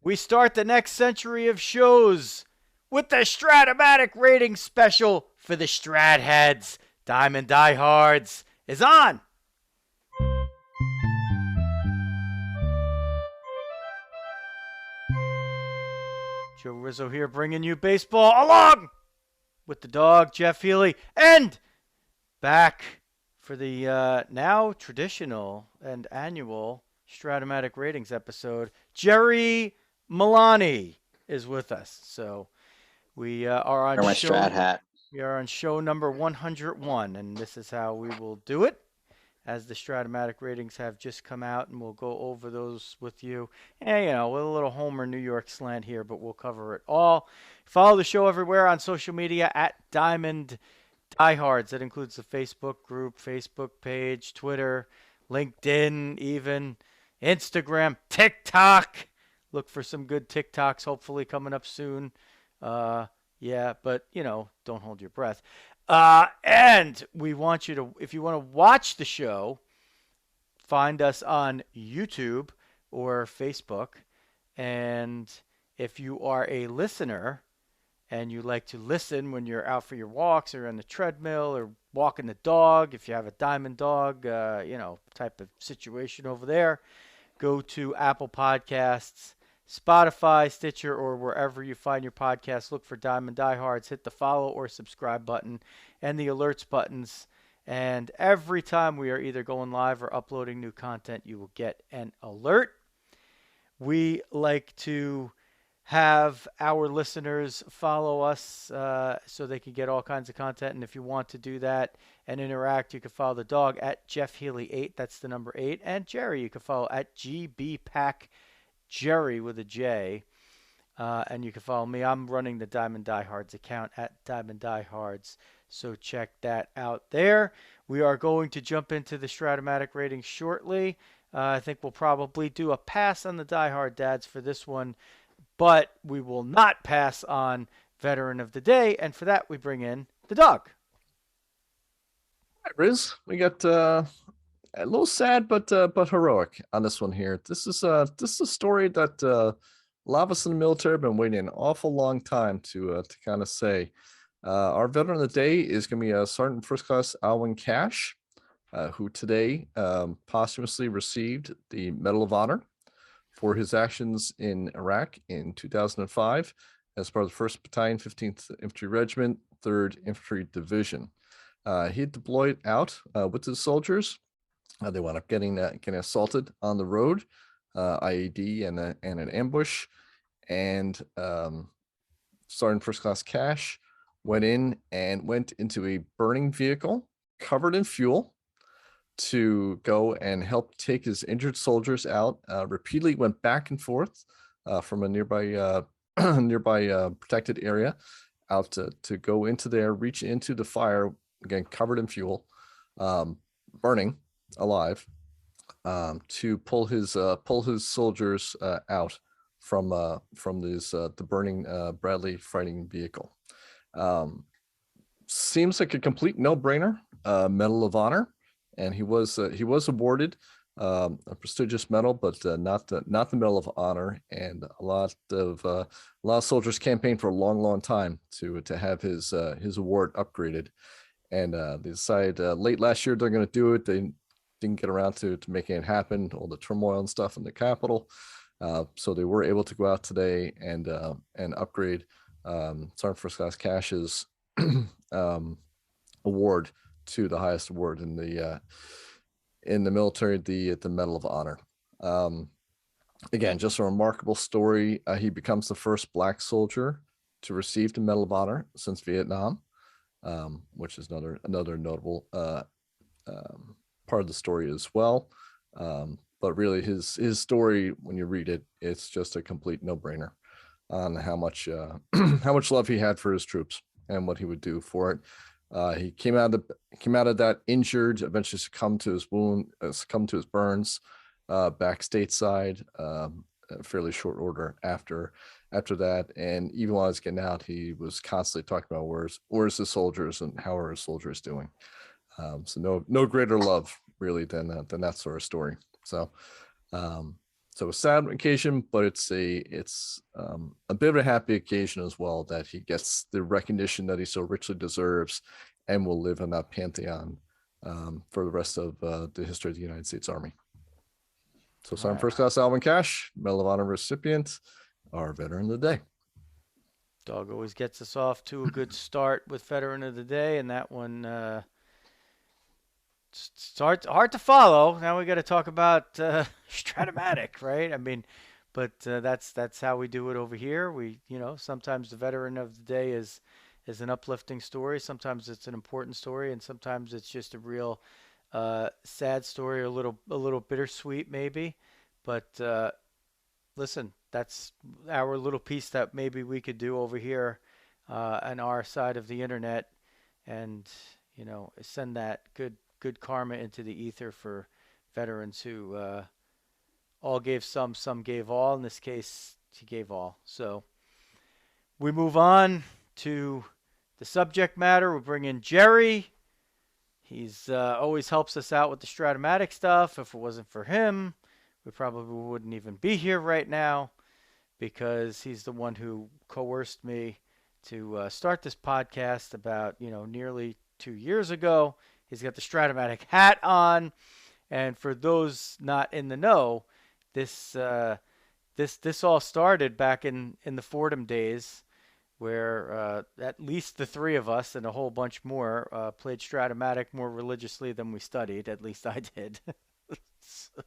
We start the next century of shows with the Strat-O-Matic rating special for the StratHeads. Diamond Diehards is on. Joe Rizzo here bringing you baseball along with the dog, Jeff Healy, and back for the now traditional and annual Strat-O-Matic ratings episode. Jerry Milani is with us. So we are on Wear my Strat show hat. we are on show number 101, and this is how we will do it. As the Strat-O-Matic ratings have just come out, and we'll go over those with you. And, with a little Homer New York slant here, but we'll cover it all. Follow the show everywhere on social media at Diamond Diehards. That includes the Facebook group, Facebook page, Twitter, LinkedIn, even Instagram, TikTok. Look for some good TikToks, hopefully coming up soon. Yeah, but don't hold your breath. And we want you to, if you want to watch the show, find us on YouTube or Facebook. And if you are a listener and you like to listen when you're out for your walks or on the treadmill or walking the dog, if you have a diamond dog, type of situation over there, go to Apple Podcasts, Spotify, Stitcher, or wherever you find your podcasts. Look for Diamond Diehards. Hit the follow or subscribe button and the alerts buttons. And every time we are either going live or uploading new content, you will get an alert. We like to have our listeners follow us so they can get all kinds of content. And if you want to do that and interact, you can follow the dog at Jeff Healy 8. That's the number 8. And Jerry, you can follow at GBPack Jerry with a J. And you can follow me. I'm running the Diamond Diehards account at Diamond Diehards. So check that out there. We are going to jump into the Strat-O-Matic rating shortly. I think we'll probably do a pass on the Diehard Dads for this one, but we will not pass on Veteran of the Day. And for that, we bring in the dog. All right, Riz, we got a little sad but heroic on this one here. This is a story that a lot of us in the military have been waiting an awful long time to kind of say. Our veteran of the day is going to be Sergeant First Class Alwyn Cash, who today posthumously received the Medal of Honor for his actions in Iraq in 2005 as part of the 1st Battalion, 15th Infantry Regiment, 3rd Infantry Division. He deployed out with his soldiers. They wound up getting assaulted on the road, IED and an ambush, and Sergeant First Class Cash went into a burning vehicle covered in fuel to go and help take his injured soldiers out. Repeatedly went back and forth from a nearby protected area out to go into there, reach into the fire, again covered in fuel, burning alive, to pull his soldiers out from the burning Bradley fighting vehicle. Seems like a complete no-brainer. Medal of Honor, and he was awarded a prestigious medal, but not the Medal of Honor. And a lot of soldiers campaigned for a long time to have his award upgraded. And they decided late last year they're going to do it. They didn't get around to making it happen, all the turmoil and stuff in the Capitol. So they were able to go out today and upgrade Sergeant First Class Cash's award to the highest award in the military, the Medal of Honor. Again, just a remarkable story. He becomes the first Black soldier to receive the Medal of Honor since Vietnam, which is another notable part of the story as well. But really, his story, when you read it, it's just a complete no-brainer on how much love he had for his troops and what he would do for it. He came out of that injured, eventually succumbed to his wound, succumbed to his burns, back stateside, a fairly short order after that. And even while I was getting out, he was constantly talking about where's the soldiers and how are his soldiers doing. So no greater love really than that sort of story. So So a sad occasion, but it's a bit of a happy occasion as well, that he gets the recognition that he so richly deserves and will live in that pantheon for the rest of the history of the United States Army. So Sergeant right. First Class Alvin Cash, Medal of Honor recipient, our veteran of the day. Dawg always gets us off to a good start with Veteran of the Day, and that one starts hard to follow. Now we got to talk about Strat-O-Matic, right? I mean, but that's how we do it over here. We, sometimes the Veteran of the Day is an uplifting story. Sometimes it's an important story, and sometimes it's just a real sad story, or a little bittersweet maybe. But listen, that's our little piece that maybe we could do over here on our side of the internet, and send that good karma into the ether for veterans who all gave some gave all. In this case, he gave all. So we move on to the subject matter. We'll bring in Jerry. He's always helps us out with the Strat-O-Matic stuff. If it wasn't for him, we probably wouldn't even be here right now, because he's the one who coerced me to start this podcast about nearly 2 years ago. He's got the Strat-O-Matic hat on, and for those not in the know, this this all started back in the Fordham days, where at least the three of us and a whole bunch more played Strat-O-Matic more religiously than we studied. At least I did. So,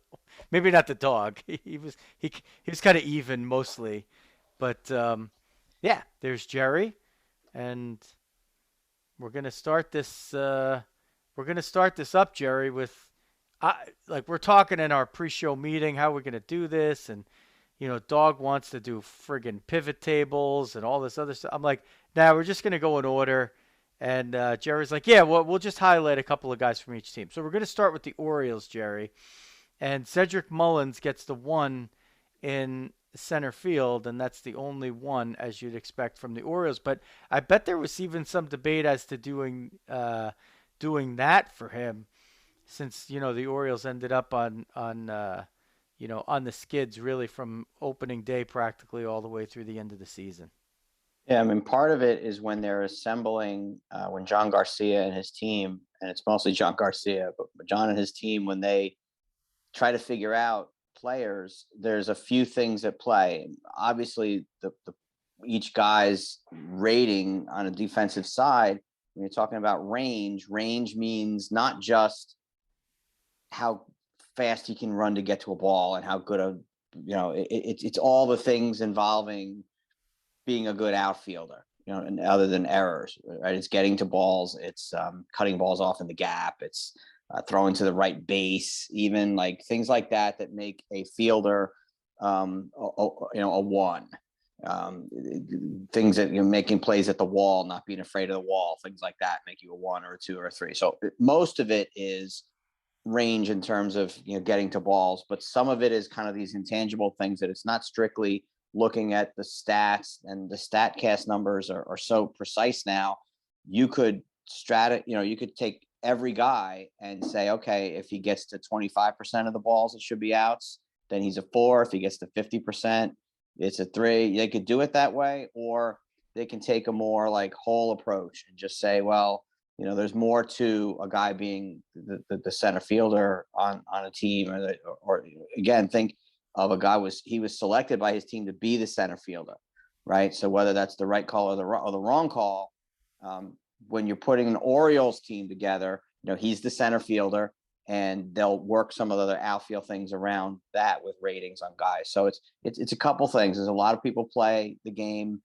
maybe not the dog. He was kind of even mostly, but yeah. There's Jerry, and we're gonna start this. We're gonna start this up, Jerry, with like we're talking in our pre-show meeting how we're gonna do this, and Dawg wants to do friggin' pivot tables and all this other stuff. I'm like, nah, we're just gonna go in order. And Jerry's like, yeah, well, we'll just highlight a couple of guys from each team. So we're gonna start with the Orioles, Jerry. And Cedric Mullins gets the one in center field, and that's the only one, as you'd expect from the Orioles. But I bet there was even some debate as to doing that for him, since the Orioles ended up on the skids really from opening day practically all the way through the end of the season. Yeah, I mean, part of it is when they're assembling, when John Garcia and his team, and it's mostly John Garcia, but John and his team, when they try to figure out players, there's a few things at play. Obviously, each guy's rating on a defensive side, when you're talking about range means not just how fast he can run to get to a ball and how good it's all the things involving being a good outfielder, and other than errors, right? It's getting to balls, it's cutting balls off in the gap, it's throwing to the right base, even like things like that make a fielder, a one. Things that making plays at the wall, not being afraid of the wall, things like that make you a one or a two or a three. So most of it is range in terms of getting to balls, but some of it is kind of these intangible things that it's not strictly looking at the stats, and the StatCast numbers are so precise now. You could you could take every guy and say, okay, if he gets to 25% of the balls, it should be outs, then he's a 4. If he gets to 50%, it's a 3. They could do it that way, or they can take a more like whole approach and just say, well, there's more to a guy being the center fielder on a team, or again, think of a guy he was selected by his team to be the center fielder, right? So whether that's the right call or the wrong call, when you're putting an Orioles team together, he's the center fielder, and they'll work some of the other outfield things around that with ratings on guys. So it's a couple things. There's a lot of people play the game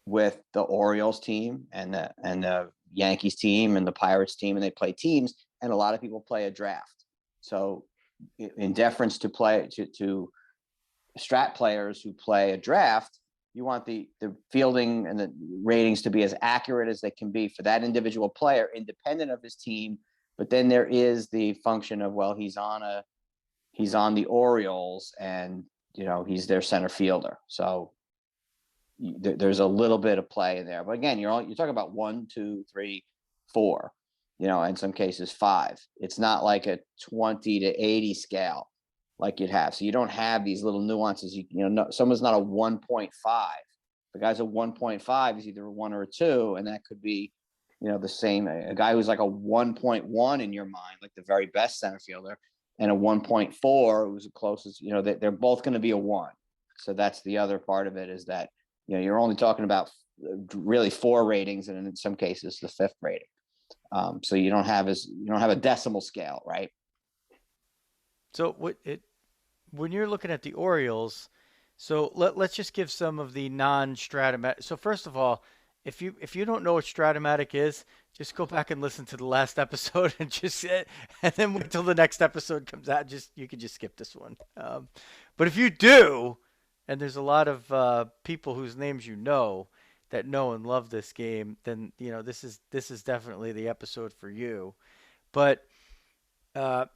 with the Orioles team and the Yankees team and the Pirates team, and they play teams, and a lot of people play a draft. So in deference to strat players who play a draft, you want the fielding and the ratings to be as accurate as they can be for that individual player, independent of his team. But then there is the function of, well, he's on the Orioles, and he's their center fielder. So there's a little bit of play in there. But again, you're talking about 1, 2, 3, 4. In some cases 5. It's not like a 20 to 80 scale like you'd have. So you don't have these little nuances. Someone's not a 1.5. The guy's a 1.5 is either a 1 or a 2, and that could be, the same. A guy who's like a 1.1 in your mind, like the very best center fielder, and a 1.4 who's the closest. They're both going to be a 1. So that's the other part of it, is that you're only talking about really 4 ratings, and in some cases the 5th rating. So you don't have a decimal scale, right? So when you're looking at the Orioles, so let's just give some of the non-Strat-O-Matic. So first of all, if you don't know what Strat-O-Matic is, just go back and listen to the last episode and and then wait till the next episode comes out. You can just skip this one. But if you do, and there's a lot of people whose names that know and love this game, then this is definitely the episode for you. But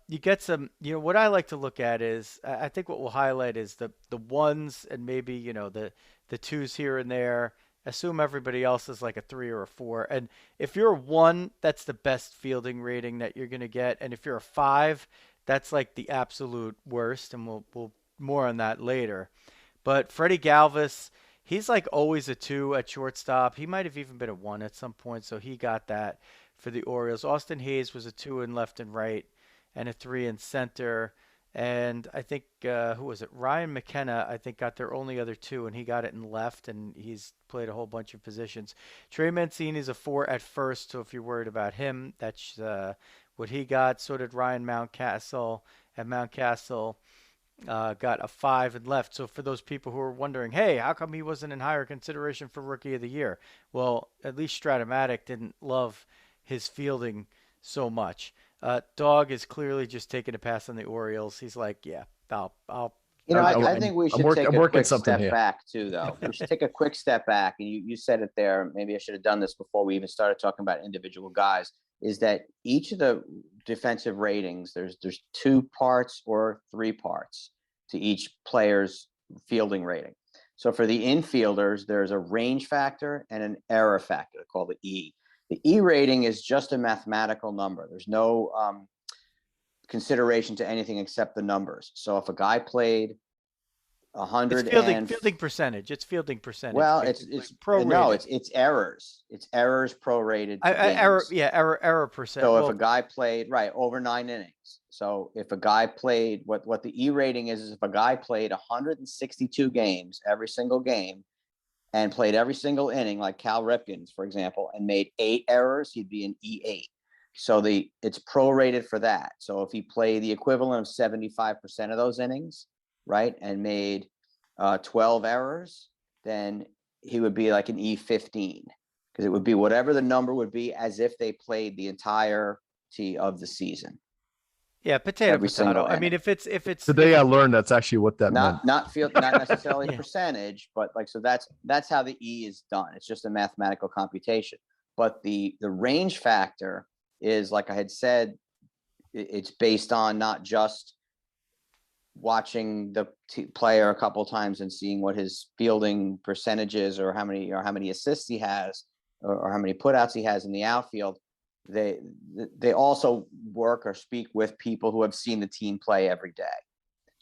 you get some, what I like to look at is, I think what we'll highlight is the ones, and maybe, the 2s here and there. Assume everybody else is like a 3 or a 4. And if you're a 1, that's the best fielding rating that you're going to get. And if you're a 5, that's like the absolute worst. And we'll more on that later. But Freddie Galvis, he's like always a 2 at shortstop. He might have even been a 1 at some point. So he got that for the Orioles. Austin Hayes was a 2 in left and right, and a 3 in center. And I think, who was it? Ryan McKenna, I think, got their only other 2, and he got it in left, and he's played a whole bunch of positions. Trey Mancini's a 4 at first, so if you're worried about him, that's what he got. So did Ryan Mountcastle, and Mountcastle got a 5 in left. So for those people who are wondering, hey, how come he wasn't in higher consideration for Rookie of the Year? Well, at least Strat-O-Matic didn't love his fielding so much. Dawg is clearly just taking a pass on the Orioles. He's like, yeah, I'll. I think we should take a quick step here. back too, though. We should take a quick step back, and you said it there. Maybe I should have done this before we even started talking about individual guys. Is that each of the defensive ratings? There's 2 parts or 3 parts to each player's fielding rating. So for the infielders, there's a range factor and an error factor called the E. The E rating is just a mathematical number. There's no consideration to anything except the numbers. So if a guy played 100 fielding percentage. It's fielding percentage. Well, it's prorated. No, it's errors. It's errors prorated. Error percent. So if a guy played over 9 innings. So if a guy played what the E rating is if a guy played 162 games, every single game, and played every single inning, like Cal Ripken, for example, and made 8 errors, he'd be an E8. So it's prorated for that. So if he played the equivalent of 75% of those innings, right, and made 12 errors, then he would be like an E15, because it would be whatever the number would be as if they played the entirety of the season. Yeah, potato. I mean, if it's today I learned that's actually what that meant. Not necessarily percentage, but so that's how the E is done. It's just a mathematical computation. But the range factor is, like I had said, it's based on not just watching the player a couple times and seeing what his fielding percentage is, or how many assists he has, or how many putouts he has in the outfield. They also work or speak with people who have seen the team play every day.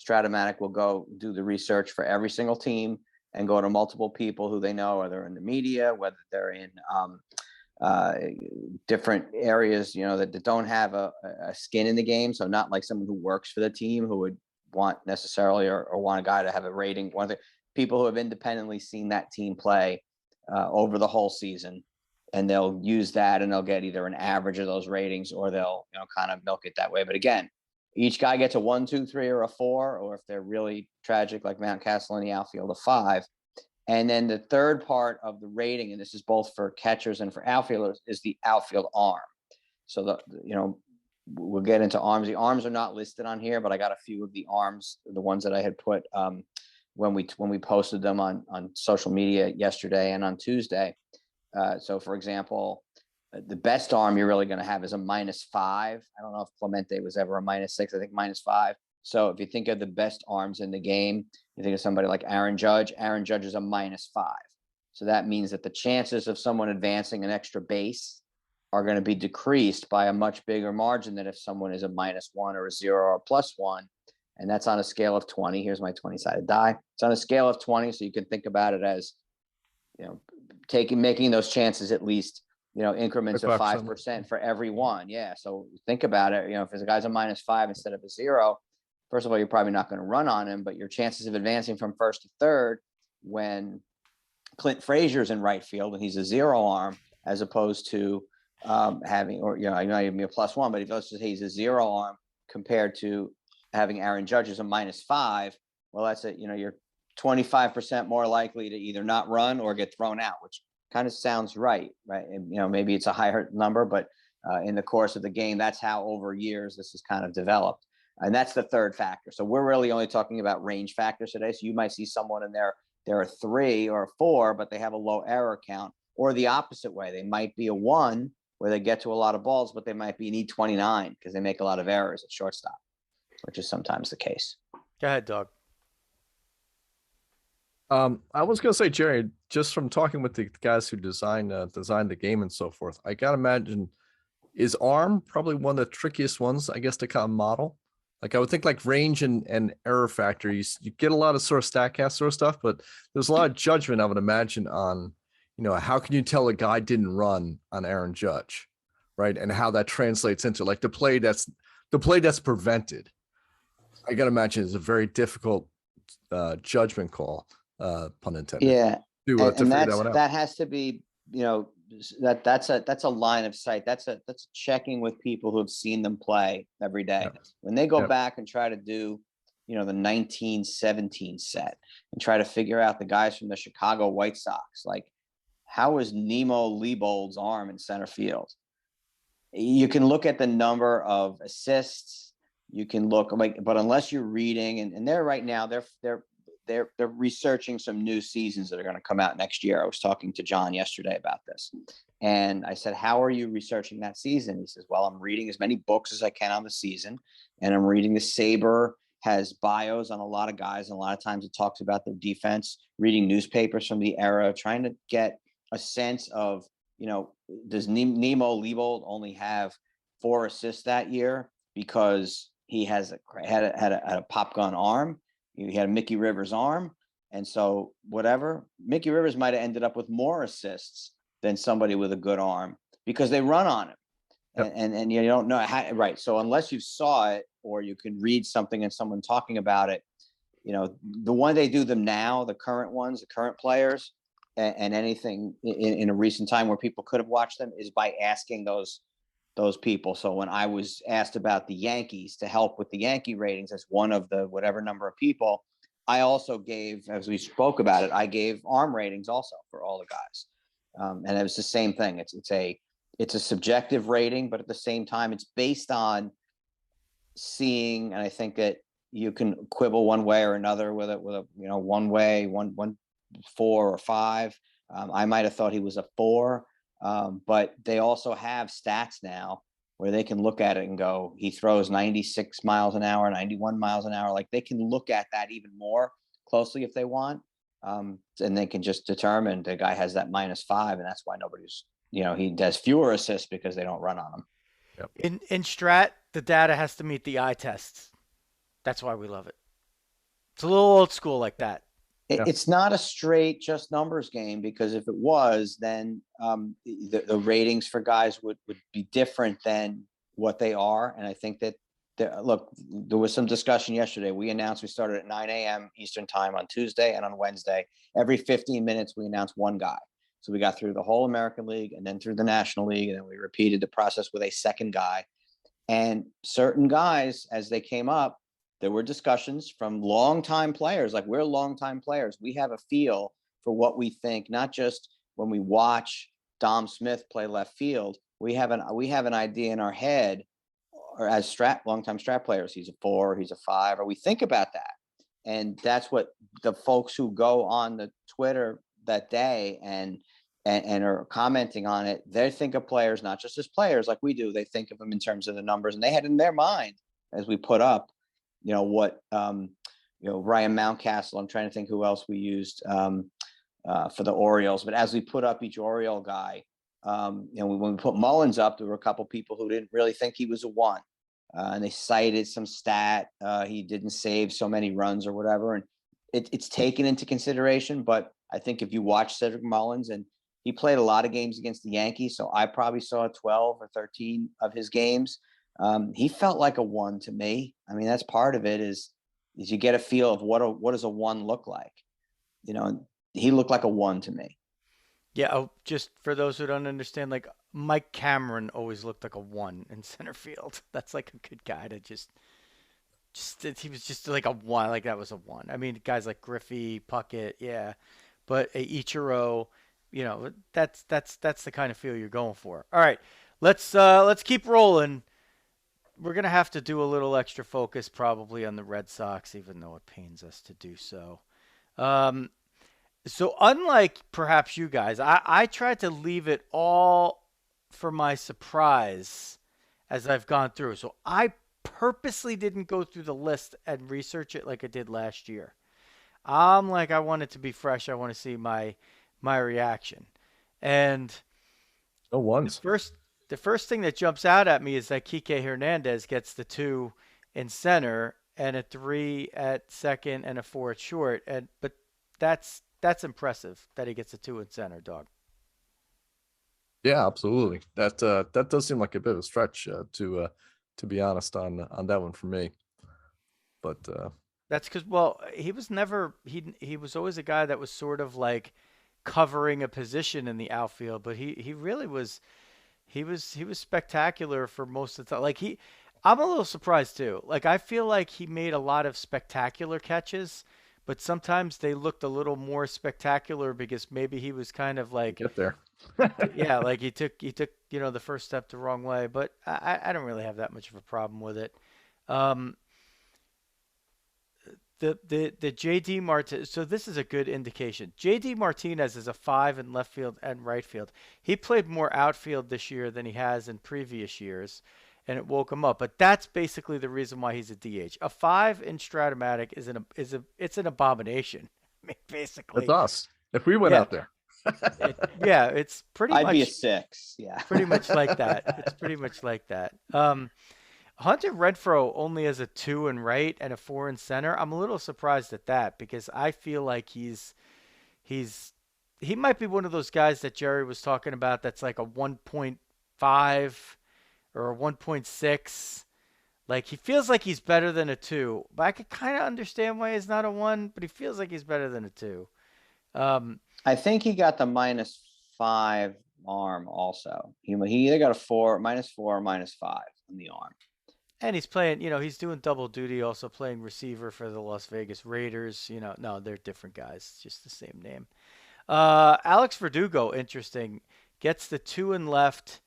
Strat-O-Matic will go do the research for every single team and go to multiple people who they know, whether in the media, whether they're in different areas, that don't have a skin in the game. So not like someone who works for the team who would want necessarily or want a guy to have a rating. One of the people who have independently seen that team play over the whole season, and they'll use that, and they'll get either an average of those ratings, or they'll kind of milk it that way. But again, each guy gets a 1, 2, 3, or a 4, or if they're really tragic like Mountcastle in the outfield, a 5. And then the third part of the rating, and this is both for catchers and for outfielders, is the outfield arm. So we'll get into arms. The arms are not listed on here, but I got a few of the arms, the ones that I had put when we posted them on social media yesterday and on Tuesday. So for example, the best arm you're really going to have is a -5. I don't know if Clemente was ever a -6. I think -5. So if you think of the best arms in the game, you think of somebody like Aaron Judge. Aaron Judge is a -5. So that means that the chances of someone advancing an extra base are going to be decreased by a much bigger margin than if someone is a -1 or a 0 or a +1. And that's on a scale of 20. Here's my 20-sided die. It's on a scale of 20. So you can think about it as, making those chances at least, increments of 5% for every one. Yeah. So think about it. If there's a guy's a -5 instead of a 0, first of all, you're probably not going to run on him, but your chances of advancing from first to third when Clint Frazier's in right field and he's a 0 arm, as opposed to having, or, I know you'd be a +1, but if let's just say he's a 0 arm compared to having Aaron Judge as a -5, well, that's it. You're 25% more likely to either not run or get thrown out, which kind of sounds right? And, maybe it's a higher number, but in the course of the game, that's how over years this is kind of developed. And that's the third factor. So we're really only talking about range factors today. So you might see someone in there, they're a 3 or a 4, but they have a low error count, or the opposite way. They might be a 1 where they get to a lot of balls, but they might be an E29 because they make a lot of errors at shortstop, which is sometimes the case. Go ahead, Dawg. I was gonna say, Jerry, just from talking with the guys who designed the game and so forth, I gotta imagine, is arm probably one of the trickiest ones, I guess, to kind of model? Like I would think like range and error factor, you get a lot of sort of StatCast sort of stuff, but there's a lot of judgment, I would imagine, on, how can you tell a guy didn't run on Aaron Judge, right? And how that translates into like the play that's prevented. I gotta imagine is a very difficult judgment call. Pun intended. Yeah, and that has to be, that's a line of sight. That's checking with people who have seen them play every day. Yep. When they go back and try to do, the 1917 set and try to figure out the guys from the Chicago White Sox, like how was Nemo Leibold's arm in center field? You can look at the number of assists. You can look but unless you're reading, and they're right now, they're researching some new seasons that are going to come out next year. I was talking to John yesterday about this, and I said, how are you researching that season? He says, well, I'm reading as many books as I can on the season, and I'm reading the Saber has bios on a lot of guys, and a lot of times it talks about their defense, reading newspapers from the era, trying to get a sense of, does Nemo Leibold only have 4 assists that year because he had a pop gun arm? He had a Mickey Rivers arm. And so whatever, Mickey Rivers might have ended up with more assists than somebody with a good arm because they run on him. Yep. And you don't know how, right. So unless you saw it or you can read something and someone talking about it, the one they do them now, the current ones, the current players, and anything in a recent time where people could have watched them is by asking those people. So when I was asked about the Yankees to help with the Yankee ratings as one of the whatever number of people, I also gave, as we spoke about it, I gave arm ratings also for all the guys. And it was the same thing. It's a subjective rating, but at the same time, it's based on seeing. And I think that you can quibble one way or another with it, one way, one 4 or 5. I might have thought he was a 4. But they also have stats now where they can look at it and go, he throws 96 miles an hour, 91 miles an hour. Like they can look at that even more closely if they want. And they can just determine the guy has that -5. And that's why nobody's, he does fewer assists because they don't run on him. Yep. In Strat, the data has to meet the eye tests. That's why we love it. It's a little old school like that. It's not a straight just numbers game, because if it was, then the ratings for guys would be different than what they are. And I think that, look, there was some discussion yesterday. We announced we started at 9 a.m. Eastern time on Tuesday, and on Wednesday, every 15 minutes, we announced one guy. So we got through the whole American League and then through the National League, and then we repeated the process with a second guy. And certain guys, as they came up, there were discussions from longtime players. Like, we're longtime players. We have a feel for what we think, not just when we watch Dom Smith play left field. We have an idea in our head, or as longtime Strat players, he's a 4, he's a 5, or we think about that. And that's what the folks who go on the Twitter that day and are commenting on it, they think of players not just as players like we do. They think of them in terms of the numbers, and they had in their mind, as we put up, what Ryan Mountcastle. I'm trying to think who else we used for the Orioles, but as we put up each Oriole guy, when we put Mullins up, there were a couple people who didn't really think he was a 1. and they cited some stat. He didn't save so many runs or whatever, and it's taken into consideration. But I think if you watch Cedric Mullins, and he played a lot of games against the Yankees, so I probably saw 12 or 13 of his games. He felt like a 1 to me. I mean, that's part of it is you get a feel of what does a 1 look like. You know, he looked like a 1 to me. Yeah, just for those who don't understand, like Mike Cameron always looked like a 1 in center field. That's like a good guy to just he was just like a 1, like that was a 1. I mean, guys like Griffey, Puckett, yeah, but a Ichiro, that's the kind of feel you're going for. All right, let's keep rolling. We're gonna have to do a little extra focus probably on the Red Sox, even though it pains us to do so. Um, so unlike perhaps you guys, I tried to leave it all for my surprise as I've gone through. So I purposely didn't go through the list and research it like I did last year. I'm like I want it to be fresh. I want to see my reaction. And No the ones. first the first thing that jumps out at me is that Kike Hernandez gets the 2 in center and a 3 at second and a 4 at short. And but that's impressive that he gets a 2 in center, Dog. Yeah, absolutely. That does seem like a bit of a stretch to be honest on that one for me. But That's because, well, he was never he was always a guy that was sort of like covering a position in the outfield, but he really was he was spectacular for most of the time. Like I'm a little surprised too. Like I feel like he made a lot of spectacular catches, but sometimes they looked a little more spectacular because maybe he was kind of like, get there. yeah, like he took the first step the wrong way. But I don't really have that much of a problem with it. Um, the JD Martinez. So this is a good indication. JD Martinez is a 5 in left field and right field. He played more outfield this year than he has in previous years, and it woke him up. But that's basically the reason why he's a DH. A 5 in Strat-O-Matic it's an abomination. I mean, It's basically, us. If we went yeah, out there. yeah. It's pretty I'd be a much 6. Yeah. like that. It's pretty much like that. Hunter Renfroe only has a 2 in right and a 4 in center. I'm a little surprised at that because I feel like he's he might be one of those guys that Jerry was talking about that's like a 1.5 or a 1.6. Like he feels like he's better than a 2, but I could kind of understand why he's not a 1, but he feels like he's better than a 2. Um, I think he got the -5 arm also. He either got a 4, -4 or -5 on the arm. And he's playing, he's doing double duty, also playing receiver for the Las Vegas Raiders. No, they're different guys, just the same name. Alex Verdugo, interesting, gets the 2 in left.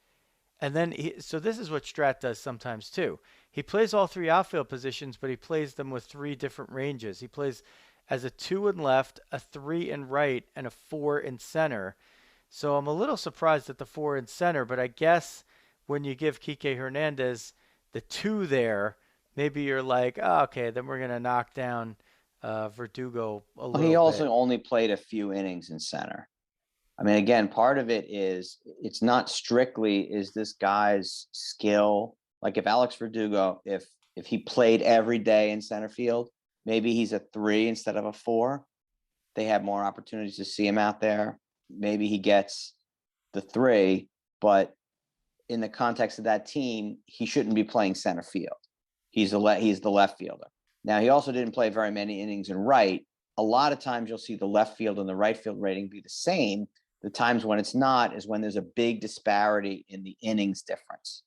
And then, so this is what Strat does sometimes too. He plays all 3 outfield positions, but he plays them with 3 different ranges. He plays as a 2 in left, a 3 in right, and a 4 in center. So I'm a little surprised at the 4 in center, but I guess when you give Kike Hernandez the 2 there, maybe you're like, oh, okay, then we're going to knock down Verdugo a Well, he little also bit. only played a few innings in center. I mean, again, part of it is it's not strictly is this guy's skill. Like if Alex Verdugo, if he played every day in center field, maybe he's a 3 instead of a 4. They have more opportunities to see him out there. Maybe he gets the 3, but in the context of that team, he shouldn't be playing center field. He's the left fielder. Now, he also didn't play very many innings in right. A lot of times you'll see the left field and the right field rating be the same. The times when it's not is when there's a big disparity in the innings difference.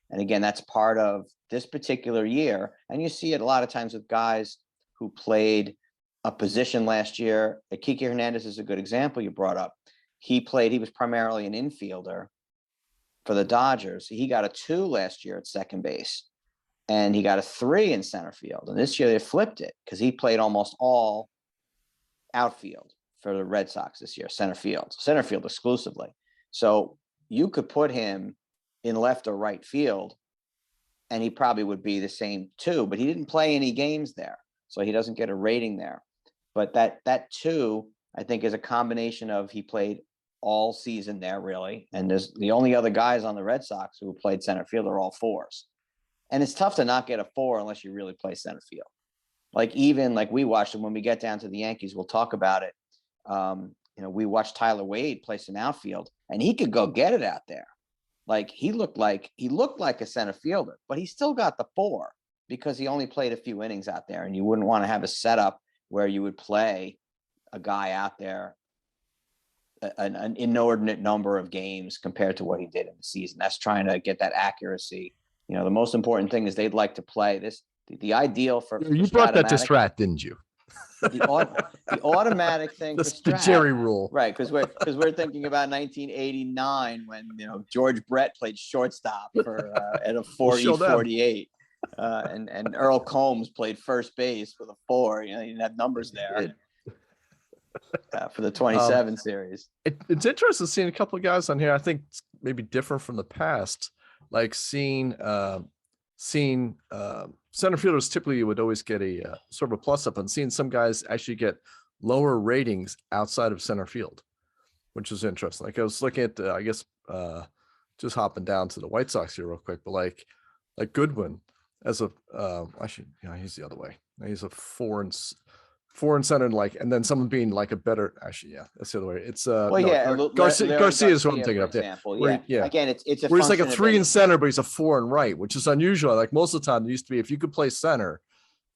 And again, that's part of this particular year. And you see it a lot of times with guys who played a position last year. Kike Hernandez is a good example you brought up. He was primarily an infielder for the Dodgers. He got a 2 last year at second base, and he got a 3 in center field. And this year they flipped it because he played almost all outfield for the Red Sox this year, center field exclusively. So you could put him in left or right field, and he probably would be the same 2, but he didn't play any games there, so he doesn't get a rating there. But that 2, I think, is a combination of he played all season there, really, and there's the only other guys on the Red Sox who played center field are all 4s. And it's tough to not get a 4 unless you really play center field. Like even like we watched him when we get down to the Yankees, we'll talk about it. We watched Tyler Wade play some outfield, and he could go get it out there. Like he looked like a center fielder, but he still got the 4 because he only played a few innings out there, and you wouldn't want to have a setup where you would play a guy out there an inordinate number of games compared to what he did in the season. That's trying to get that accuracy. The most important thing is they'd like to play this. The ideal for you brought that to Strat, didn't you? The automatic thing for Strat, the Jerry rule, right? Because we're thinking about 1989 when George Brett played shortstop for at a 40-48, and Earl Combs played first base with a 4. You didn't have numbers there for the 27 series. It's interesting seeing a couple of guys on here. I think it's maybe different from the past, like seeing center fielders typically would always get a sort of a plus up, and seeing some guys actually get lower ratings outside of center field, which is interesting. Like I was looking at, just hopping down to the White Sox here real quick, but like Goodwin as a, he's the other way. He's a 4 and center, and then someone being like a better, that's the other way. It's Garcia is what I'm thinking of. Yeah. Again, it's where he's like a 3 in center, but he's a 4 in right, which is unusual. Like most of the time, it used to be if you could play center,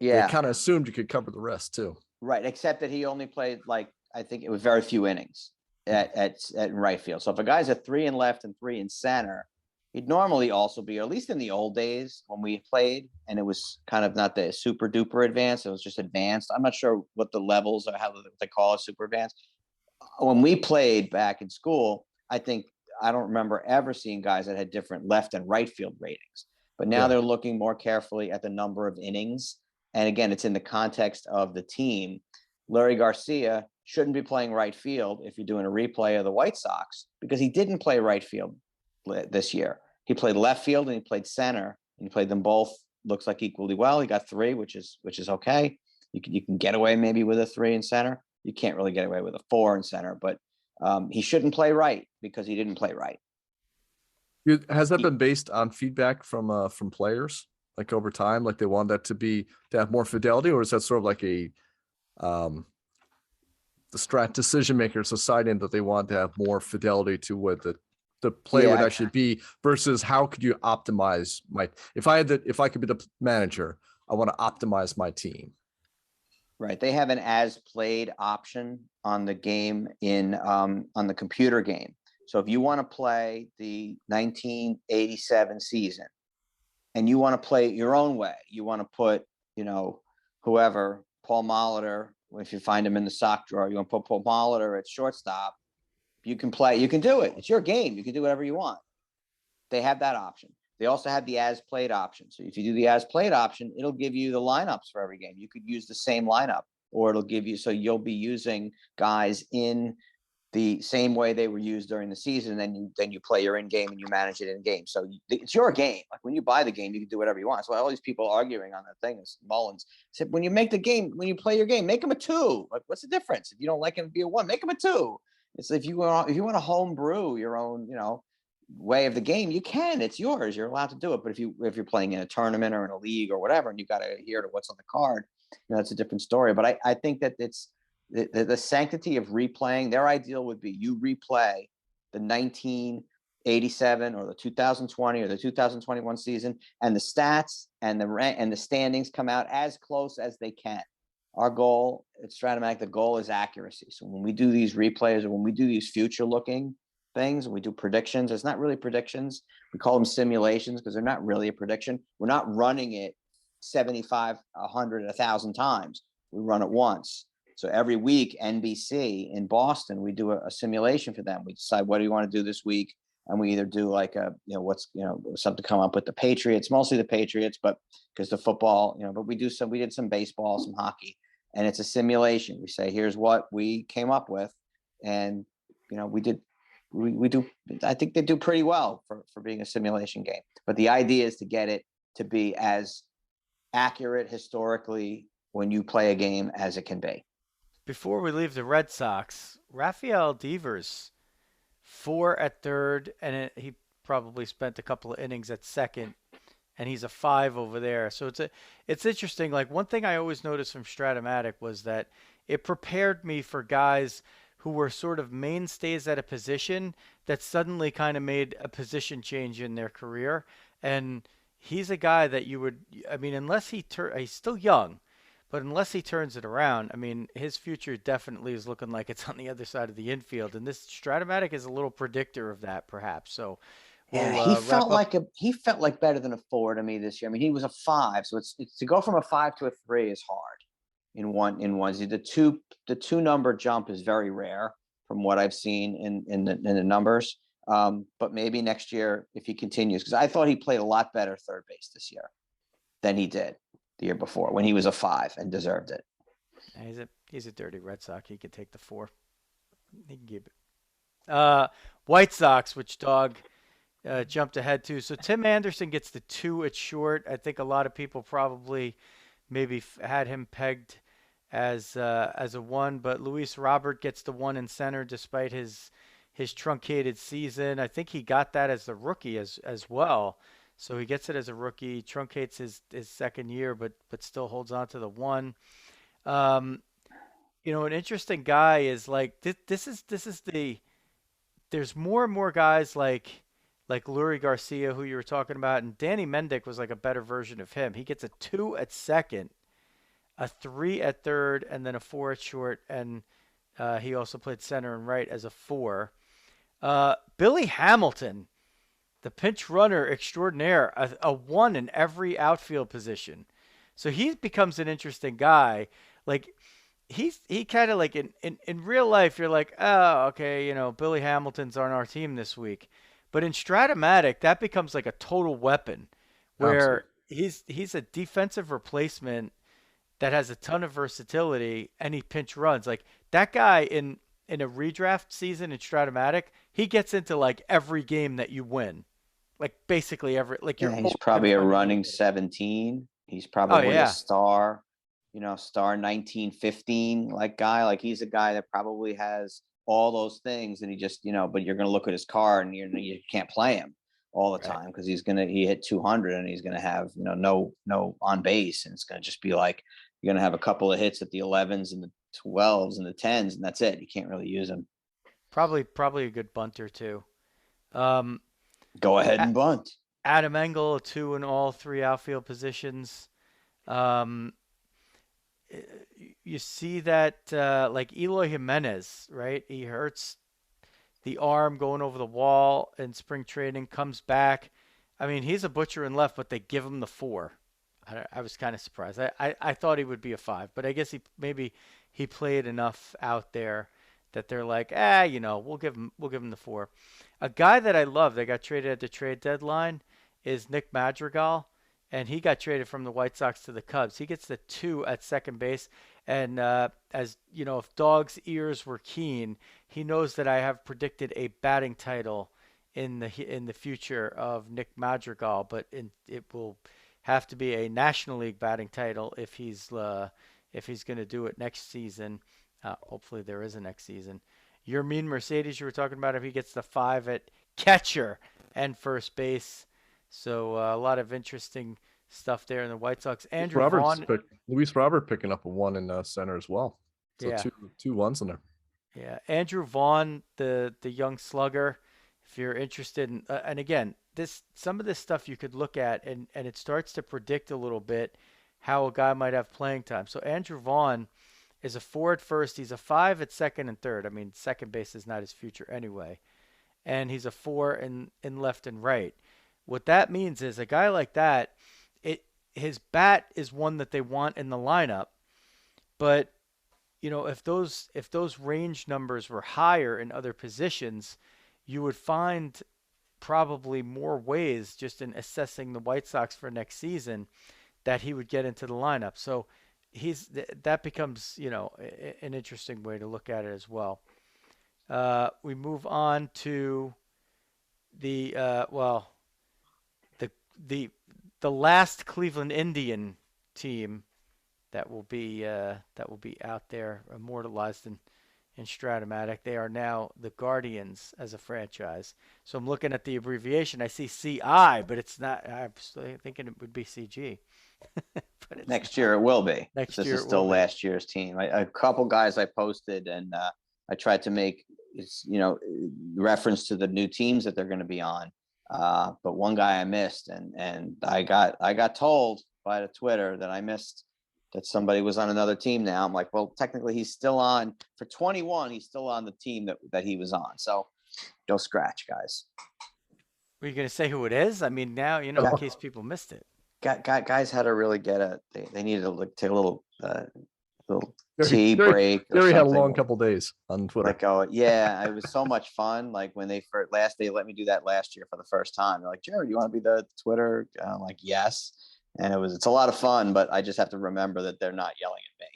they kind of assumed you could cover the rest too. Right, except that he only played I think it was very few innings at right field. So if a guy's a 3 in left and 3 in center, he'd normally also be, or at least in the old days when we played, and it was kind of not the super duper advanced, it was just advanced. I'm not sure what the levels are, how they call it, super advanced. When we played back in school, I don't remember ever seeing guys that had different left and right field ratings. But now they're looking more carefully at the number of innings. And again, it's in the context of the team. Larry Garcia shouldn't be playing right field if you're doing a replay of the White Sox, because he didn't play right field this year. He played left field and he played center, and he played them both, looks like equally well. He got 3, which is okay. You can get away maybe with a 3 in center. You can't really get away with a 4 in center, but he shouldn't play right because he didn't play right. Has that been based on feedback from players, like over time, like they want that to have more fidelity, or is that sort of like a the Strat decision makers deciding that they want to have more fidelity to what the play would actually be, versus how could you optimize if I could be the manager, I want to optimize my team. Right. They have an as played option on the game on the computer game. So if you want to play the 1987 season and you want to play it your own way, you want to put, whoever, Paul Molitor, if you find him in the sock drawer, you want to put Paul Molitor at shortstop, you can do it. It's your game. You can do whatever you want. They have that option. They also have the as played option. So if you do the as played option, it'll give you the lineups for every game. You could use the same lineup, or it'll give you, so you'll be using guys in the same way they were used during the season. Then you play your in game and you manage it in game. So it's your game. Like when you buy the game, you can do whatever you want. That's why all these people arguing on that thing is Mullins said, when you play your game, make them a 2. Like, what's the difference? If you don't like him to be a 1, make him a 2. It's if you want to home brew your own, way of the game, you can. It's yours. You're allowed to do it. But if you're playing in a tournament or in a league or whatever, and you've got to adhere to what's on the card, that's a different story. But I think that it's the sanctity of replaying. Their ideal would be you replay the 1987 or the 2020 or the 2021 season, and the stats and the standings come out as close as they can. Our goal at Strat-O-Matic, the goal is accuracy. So when we do these replays or when we do these future looking things, and we do predictions, it's not really predictions. We call them simulations because they're not really a prediction. We're not running it 75, 100, 1,000 times. We run it once. So every week, NBC in Boston, we do a simulation for them. We decide what do you want to do this week, and we either do like something to come up with the Patriots, mostly the Patriots, but because the football, but we did some baseball, some hockey, and it's a simulation. We say, here's what we came up with, and we do. I think they do pretty well for being a simulation game. But the idea is to get it to be as accurate historically when you play a game as it can be. Before we leave the Red Sox, Rafael Devers, 4 at third, and he probably spent a couple of innings at second and he's a 5 over there. So it's interesting. Like one thing I always noticed from Strat-O-Matic was that it prepared me for guys who were sort of mainstays at a position that suddenly kind of made a position change in their career. And he's a guy that you would, I mean, unless he's still young, but unless he turns it around, I mean, his future definitely is looking like it's on the other side of the infield. And this Strat-O-Matic is a little predictor of that, perhaps. So Yeah, we'll he wrap felt up. like he felt like better than a 4 to me this year. I mean, he was a 5, so it's to go from a 5 to a 3 is hard in one. The two number jump is very rare from what I've seen in the numbers. But maybe next year if he continues, because I thought he played a lot better third base this year than he did the year before when he was a 5 and deserved it. He's a dirty Red Sox. He could take the 4. He can keep it. White Sox, which Dawg jumped ahead to. So Tim Anderson gets the 2 at short. I think a lot of people probably maybe had him pegged as a 1, but Luis Robert gets the 1 in center despite his truncated season. I think he got that as the rookie as well. So he gets it as a rookie, truncates his second year, but still holds on to the 1. Um, an interesting guy is like this is the there's more and more guys like Lurie Garcia, who you were talking about, and Danny Mendick was like a better version of him. He gets a 2 at second, a 3 at third, and then a 4 at short, and he also played center and right as a 4. Billy Hamilton, the pinch runner extraordinaire, a 1 in every outfield position. So he becomes an interesting guy. Like he kind of like in real life, you're like, oh, okay, Billy Hamilton's on our team this week. But in Stratomatic, that becomes like a total weapon where Absolutely. he's a defensive replacement that has a ton of versatility and he pinch runs. Like that guy in a redraft season in Stratomatic, he gets into like every game that you win. Like basically every like Yeah, you're he's always in probably a front of him running getting. 17. He's Oh probably a yeah. star, star 1915 like guy. Like he's a guy that probably has all those things, and he just, but you're gonna look at his card and you can't play him all the Right. time because he hit 200 and he's gonna have no on base, and it's gonna just be like you're gonna have a couple of hits at the 11s and the 12s and the 10s, and that's it. You can't really use him. Probably a good bunter too. Um, Go ahead A- and bunt. Adam Engel, a 2 in all 3 outfield positions. Um, you see that like Eloy Jimenez, right? He hurts the arm going over the wall in spring training, comes back. I mean, he's a butcher in left, but they give him the 4. I was kind of surprised. I thought he would be a 5, but I guess maybe he played enough out there that they're like, we'll give him the 4. A guy that I love that got traded at the trade deadline is Nick Madrigal, and he got traded from the White Sox to the Cubs. He gets the 2 at second base, and as you know, if Dog's ears were keen, he knows that I have predicted a batting title in the future of Nick Madrigal, but it will have to be a National League batting title if he's going to do it next season. Hopefully there is a next season. Your mean Mercedes, you were talking about if he gets the 5 at catcher and first base. So a lot of interesting stuff there in the White Sox. Andrew Vaughn, Luis Robert picking up a 1 in center as well. So yeah, two ones in there. yeah. Andrew Vaughn, the young slugger. If you're interested in, and again, some of this stuff you could look at, and it starts to predict a little bit how a guy might have playing time. So Andrew Vaughn is a 4 at first. He's a 5 at second and third. I mean, second base is not his future anyway. And he's a 4 in left and right. What that means is a guy like that, his bat is one that they want in the lineup, but if those range numbers were higher in other positions, you would find probably more ways just in assessing the White Sox for next season that he would get into the lineup. So that becomes an interesting way to look at it as well. We move on to the the the the last Cleveland Indian team that will be out there immortalized in Strat-O-Matic. They are now the Guardians as a franchise. So I'm looking at the abbreviation. I see CI, but it's not. I was thinking it would be CG, but it's Next not. year it will be. Next This year is it will still be. last year's team. A couple guys I posted, and I tried to make reference to the new teams that they're going to be on. But one guy I missed, and I got told by the Twitter that I missed that somebody was on another team now. I'm like, well, technically he's still on for 21. He's still on the team that he was on. So go scratch, guys. Were you going to say who it is? I mean, now, in case people missed it. Guys had to really get they needed to take a little Jerry, break. Jerry had a long couple days on Twitter. Like, oh yeah, it was so much fun. Like when they let me do that last year for the first time. They're like, Jerry, do you want to be the Twitter? I'm like, yes. And it's a lot of fun, but I just have to remember that they're not yelling at me.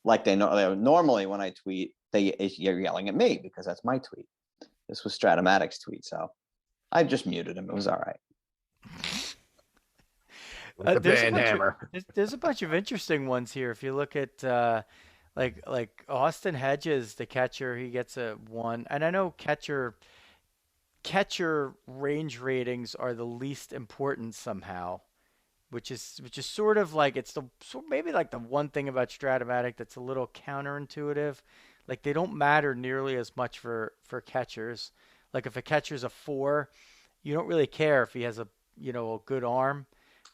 Like they normally when I tweet, you're yelling at me because that's my tweet. This was Strat-O-Matic's tweet, so I just muted him. It was all right. There's a bunch of interesting ones here. If you look at like Austin Hedges, the catcher, he gets a 1. And I know catcher range ratings are the least important somehow, which is sort of like maybe like the one thing about Strat-O-Matic that's a little counterintuitive. Like they don't matter nearly as much for catchers. Like if a catcher's a 4, you don't really care if he has a good arm.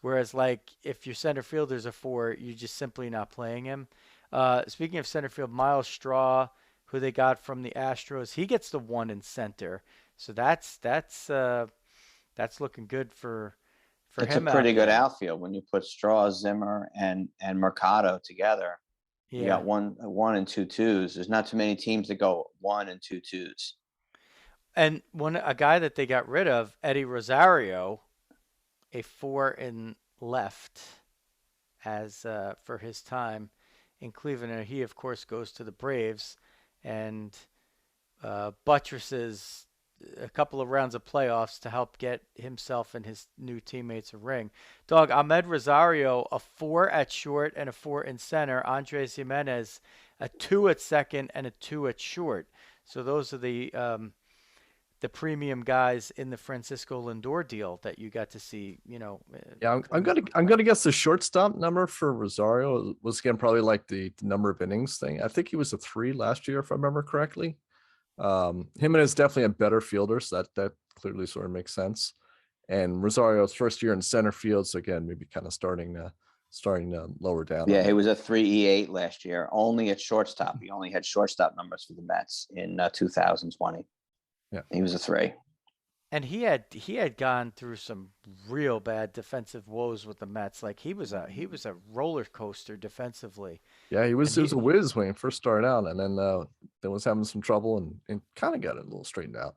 Whereas, like, if your center fielder's a 4, you're just simply not playing him. Speaking of center field, Miles Straw, who they got from the Astros, he gets the 1 in center. So that's looking good for him. It's a pretty good outfield when you put Straw, Zimmer, and Mercado together. Yeah. You got one and 2 2s. There's not too many teams that go 1 and 2 2s. And a guy that they got rid of, Eddie Rosario, a 4 in left as for his time in Cleveland. And he, of course, goes to the Braves and buttresses a couple of rounds of playoffs to help get himself and his new teammates a ring. Dawg, Ahmed Rosario, a 4 at short and a 4 in center. Andres Jimenez, a 2 at second and a 2 at short. So those are the premium guys in the Francisco Lindor deal that you got to see, Yeah, I'm gonna guess the shortstop number for Rosario was again probably like the number of innings thing. I think he was a 3 last year, if I remember correctly. Jimenez definitely a better fielder, so that clearly sort of makes sense. And Rosario's first year in center field, so again, maybe kind of starting lower down. Yeah, he was a 3.8 last year, only at shortstop. He only had shortstop numbers for the Mets in 2020. Yeah, he was a 3. And he had gone through some real bad defensive woes with the Mets. Like he was a roller coaster defensively. Yeah, he was a whiz when he first started out, and then was having some trouble and kind of got it a little straightened out.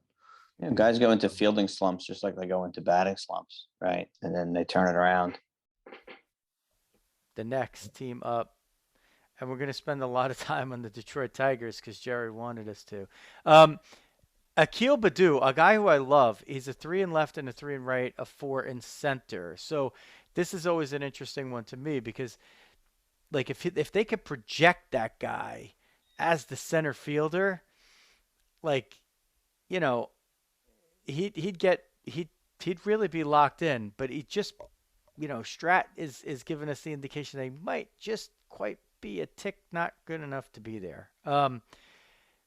Yeah, guys go into fielding slumps just like they go into batting slumps, right? And then they turn it around. The next team up, and we're going to spend a lot of time on the Detroit Tigers because Jerry wanted us to. Akil Baddoo, a guy who I love, he's a 3 in left and a 3 in right, a 4 in center. So this is always an interesting one to me because, like, if they could project that guy as the center fielder, like, he'd really be locked in. But he just, Strat is giving us the indication that he might just quite be a tick not good enough to be there.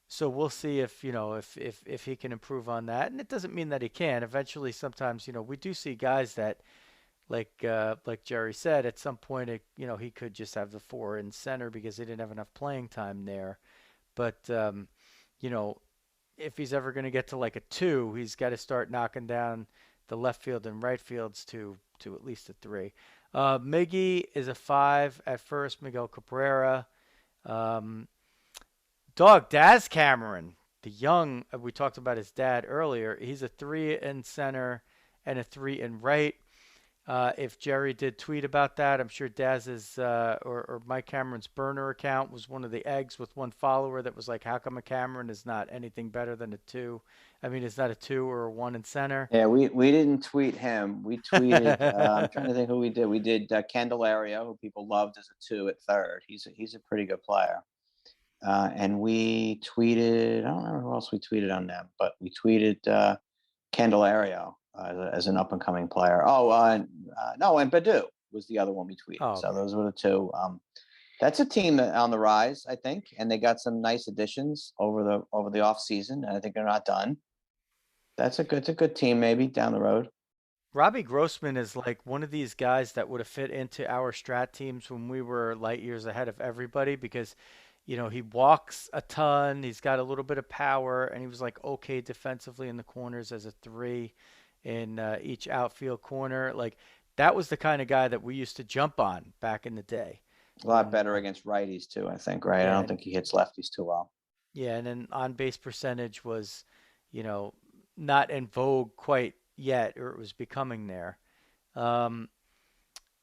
So we'll see if he can improve on that, and it doesn't mean that he can. Eventually, sometimes we do see guys that, like Jerry said, at some point he could just have the 4 in center because he didn't have enough playing time there. But if he's ever going to get to like a 2, he's got to start knocking down the left field and right fields to at least a 3. Miggy is a 5 at first. Miguel Cabrera. Dawg, Daz Cameron, the young, we talked about his dad earlier. He's a 3 in center and a 3 in right. If Jerry did tweet about that, I'm sure Daz's or Mike Cameron's burner account was one of the eggs with one follower that was like, how come a Cameron is not anything better than a 2? I mean, it's not a 2 or a 1 in center. Yeah, we didn't tweet him. We tweeted, I'm trying to think who we did. We did Candelario, who people loved as a 2 at third. He's a pretty good player. and we tweeted. I don't remember who else we tweeted on them, but we tweeted Candelario as an up and coming player. No, and Badu was the other one we tweeted. Oh, So okay. those were the two. That's a team that on the rise, I think, and they got some nice additions over the off season. And I think they're not done. It's a good team, maybe down the road. Robbie Grossman is like one of these guys that would have fit into our strat teams when we were light years ahead of everybody because, he walks a ton, he's got a little bit of power, and he was like okay defensively in the corners as a 3 in each outfield corner. Like that was the kind of guy that we used to jump on back in the day. A lot better against righties too, I think, right? I Yeah, don't think he hits lefties too well. yeah, and then on base percentage was, not in vogue quite yet, or it was becoming there. Um,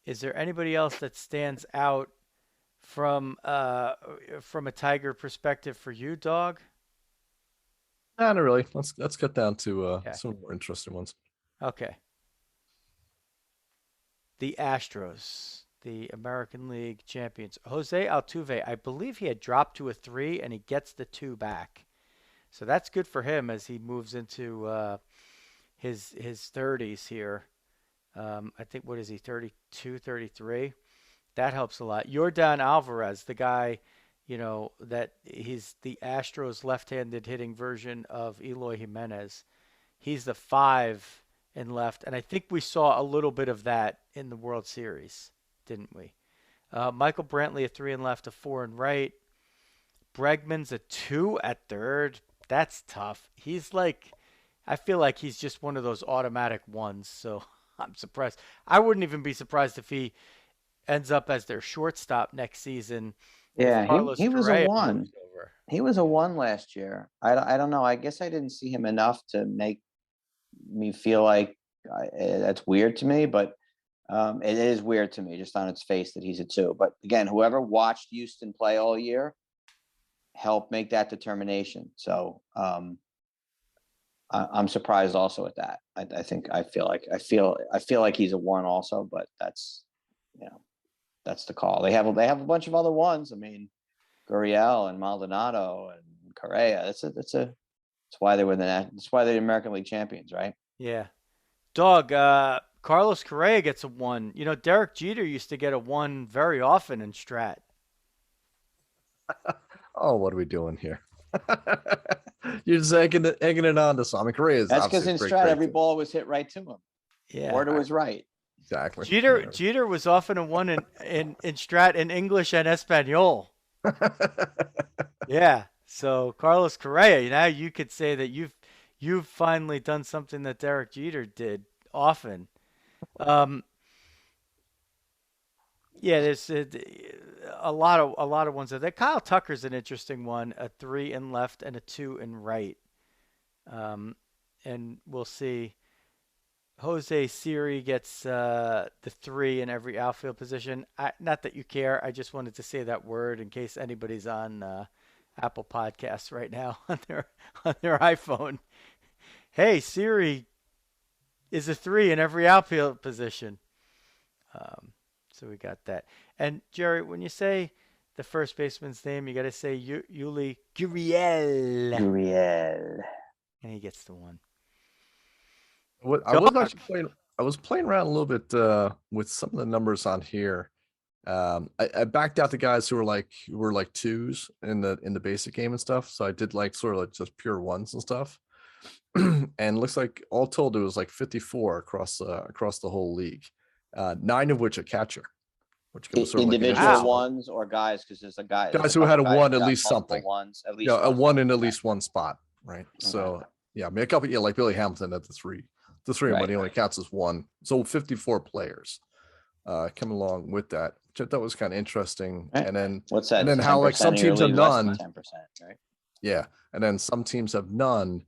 is there anybody else that stands out from a Tiger perspective for you, Dog? Not really. Let's get down to Yeah. some more interesting ones. Okay. The Astros, the American League champions. Jose Altuve, I believe he had dropped to a 3 and he gets the 2 back. So that's good for him as he moves into his 30s here. I think, what is he, 32, 33? That helps a lot. Yordan Alvarez, the guy, that he's the Astros left-handed hitting version of Eloy Jimenez. He's the 5 in left, and I think we saw a little bit of that in the World Series, didn't we? Michael Brantley, a 3 in left, a 4 in right. Bregman's a 2 at third. That's tough. I feel like he's just one of those automatic ones, so I'm surprised. I wouldn't even be surprised if he ends up as their shortstop next season. Yeah, he was a Correa 1. He was a 1 last year. I don't know. I guess I didn't see him enough to make me feel like that's weird to me, but it is weird to me just on its face that he's a 2. But again, whoever watched Houston play all year helped make that determination. So I'm surprised also at that. I feel like he's a 1 also, but that's that's the call. They have a bunch of other ones. I mean, Gurriel and Maldonado and Correa. That's why they were that's why they're the American League champions, right? Yeah. Dog, Carlos Correa gets a 1. Derek Jeter used to get a 1 very often in Strat. Oh, what are we doing here? You're just egging it on to Sami Correa. That's because in Strat, every ball was hit right to him. Yeah. Or to his right. Exactly. Jeter was often a 1 in Strat in English and Espanol. Yeah. So Carlos Correa, now you could say that you've finally done something that Derek Jeter did often. Yeah, there's a lot of ones there. Kyle Tucker's an interesting one, a 3 in left and a 2 in right. And we'll see. Jose Siri gets the 3 in every outfield position. Not that you care. I just wanted to say that word in case anybody's on Apple Podcasts right now on their iPhone. Hey, Siri is a 3 in every outfield position. So we got that. And Jerry, when you say the first baseman's name, you got to say Yuli Gurriel. Gurriel. And he gets the 1. I was playing around a little bit with some of the numbers on here. I backed out the guys who were like 2s in the basic game and stuff. So I did sort of like just pure 1s and stuff. And looks like all told it was like 54 across the whole league. 9 of which a catcher, which goes sort of individual ones or guys, because there's guys who had a 1 at least something. Ones, at least a 1 in at least one spot, right? Okay. So yeah, I mean a couple, like Billy Hamilton at the 3, right, but he only counts as 1. So 54 players come along with that, which I thought was kind of interesting. Right. And then what's that? And then how some teams have none. 10%, right? Yeah, and then some teams have none,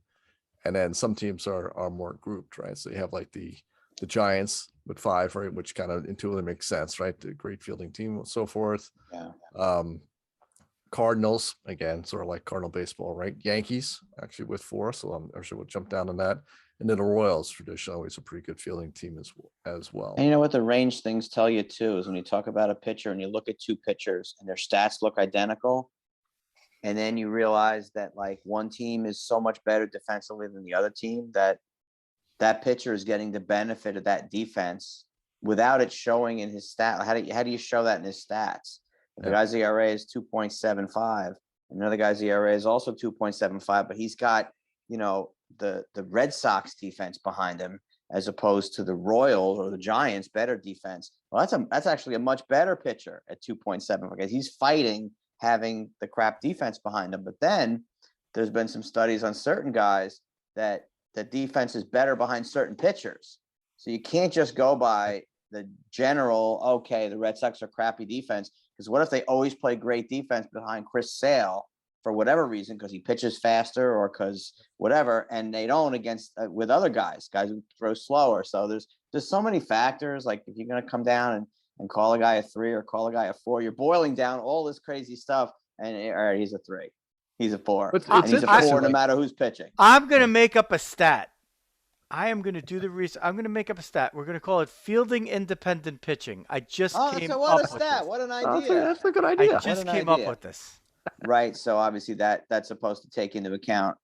and then some teams are more grouped, right? So you have like the Giants with 5, right, which kind of intuitively makes sense, right? The great fielding team and so forth. Yeah. Cardinals, again, sort of like Cardinal baseball, right? Yankees actually with 4, so I'm sure we'll jump down on that. And then the Royals, traditionally always a pretty good fielding team as well. And you know what the range things tell you too is when you talk about a pitcher and you look at 2 pitchers and their stats look identical, and then you realize that like one team is so much better defensively than the other team that that pitcher is getting the benefit of that defense without it showing in his stat. How do you show that in his stats? If the guy's ERA is 2.75, another guy's ERA is also 2.75, but he's got, you know, the Red Sox defense behind him as opposed to the Royals or the Giants better defense. Well, that's actually a much better pitcher at 2.7 because he's fighting having the crap defense behind him. But then there's been some studies on certain guys that the defense is better behind certain pitchers. So you can't just go by the general, okay, the Red Sox are crappy defense. Because what if they always play great defense behind Chris Sale for whatever reason, because he pitches faster or because whatever, and they don't against with other guys who throw slower. So there's so many factors. Like if you're going to come down and call a guy a 3 or call a guy a 4, you're boiling down all this crazy stuff. And all right, he's a 3. He's a 4. And he's a 4 no matter who's pitching. I'm going to make up a stat. I am going to do the research. I'm going to make up a stat. We're going to call it fielding independent pitching. I just came up with this. What an idea. That's a good idea. I just came up with this. Right. So obviously that's supposed to take into account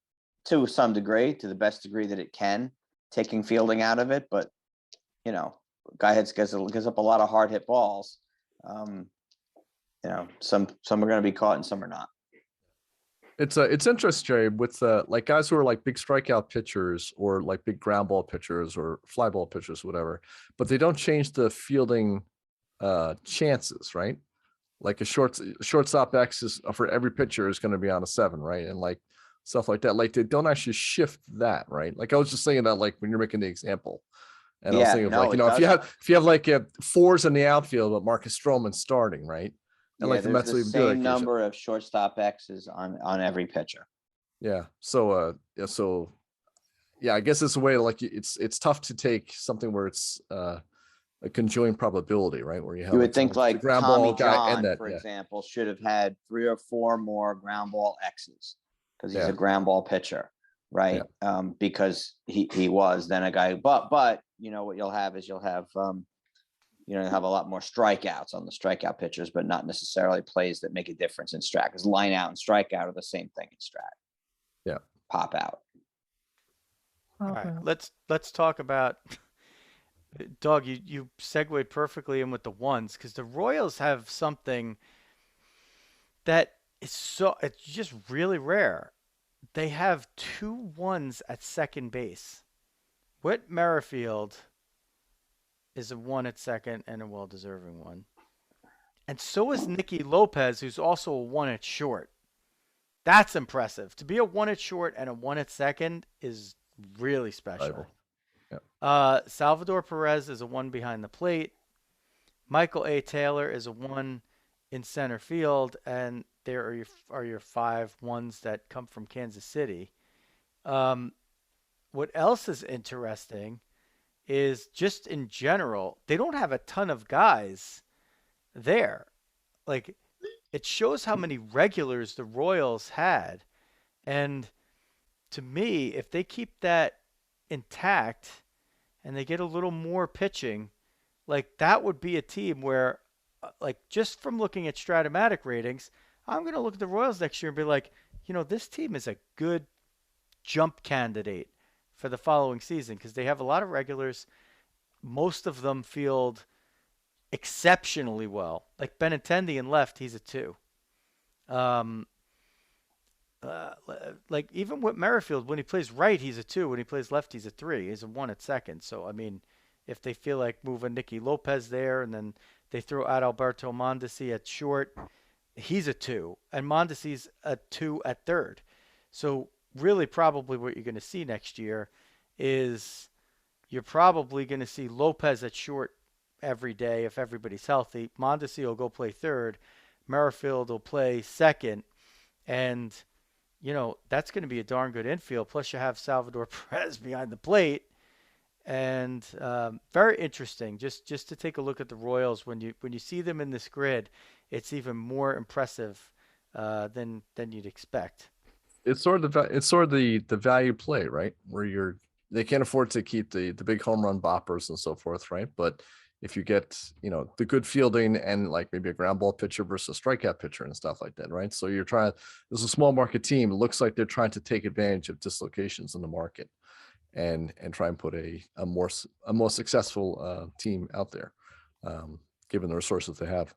to some degree, to the best degree that it can, taking fielding out of it. But, you know, guy gives up a lot of hard hit balls. You know, some are going to be caught and some are not. It's interesting, Jerry, with like guys who are like big strikeout pitchers or like big ground ball pitchers or fly ball pitchers, whatever, but they don't change the fielding chances, right? Like a shortstop X is for every pitcher is going to be on a 7, right? And like stuff like that. Like they don't actually shift that, right? Like I was just saying that, like when you're making the example, and I was thinking of like, you know, if you have like 4s in the outfield, but Marcus Stroman starting, right? And yeah, like the Mets the same number of shortstop X's on every pitcher. Yeah. So I guess it's a way to like it's tough to take something where it's a conjoined probability, right? Where you have you would think like ground Tommy ball guy John, and that, for example, should have had 3 or 4 more ground ball X's because he's a ground ball pitcher, right? Yeah. Because he was then a guy, but you know what you'll have you know, have a lot more strikeouts on the strikeout pitchers, but not necessarily plays that make a difference in Strat. Because line out and strikeout are the same thing in Strat. Yeah. Pop out. All right. Let's talk about Dawg. You segued perfectly in with the ones because the Royals have something that is it's just really rare. They have 2 1s at second base. Whit Merrifield is a 1 at second and a well-deserving one. And so is Nicky Lopez, who's also a 1 at short. That's impressive. To be a 1 at short and a 1 at second is really special. Yeah. Salvador Perez is a 1 behind the plate. Michael A. Taylor is a 1 in center field. And there are your 5 1s that come from Kansas City. What else is interesting is just in general, they don't have a ton of guys there. Like, it shows how many regulars the Royals had. And to me, if they keep that intact and they get a little more pitching, like that would be a team where, like, just from looking at Strat-O-Matic ratings, I'm going to look at the Royals next year and be like, you know, this team is a good jump candidate for the following season because they have a lot of regulars. Most of them field exceptionally well. Like Benintendi in left, he's a 2. Like even with Merrifield, when he plays right, he's a 2. When he plays left, he's a 3. He's a 1 at second. So, I mean, if they feel like moving Nicky Lopez there and then they throw Adalberto Mondesi at short, he's a 2. And Mondesi's a 2 at third. So really probably what you're going to see next year is you're probably going to see Lopez at short every day if everybody's healthy. Mondesi will go play third. Merrifield will play second. And, you know, that's going to be a darn good infield. Plus you have Salvador Perez behind the plate. And very interesting. Just to take a look at the Royals, when you see them in this grid, it's even more impressive than you'd expect. It's sort of the value play, right? Where they can't afford to keep the big home run boppers and so forth, right? But if you get, the good fielding and like maybe a ground ball pitcher versus a strikeout pitcher and stuff like that, right? So you're trying, there's a small market team. It looks like they're trying to take advantage of dislocations in the market and try and put a more successful team out there, given the resources they have.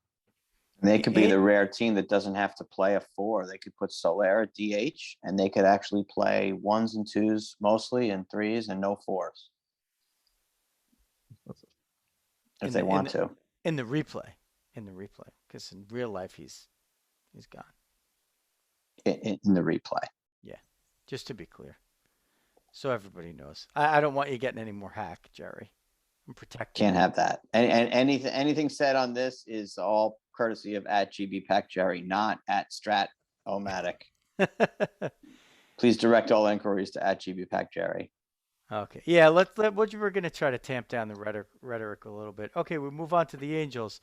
And they could be the rare team that doesn't have to play a 4. They could put Soler at DH, and they could actually play 1s and 2s mostly, and 3s and no 4s. If they want to. In the replay, because in real life he's gone. In the replay. Yeah, just to be clear, so everybody knows. I don't want you getting any more hack, Jerry. I'm protecting. Can't have that. And anything said on this is all courtesy of @GBPackJerry, not @Strat-O-Matic. Please direct all inquiries to @GBPackJerry. Okay. Yeah, what you were going to try to tamp down the rhetoric a little bit. Okay, we move on to the Angels.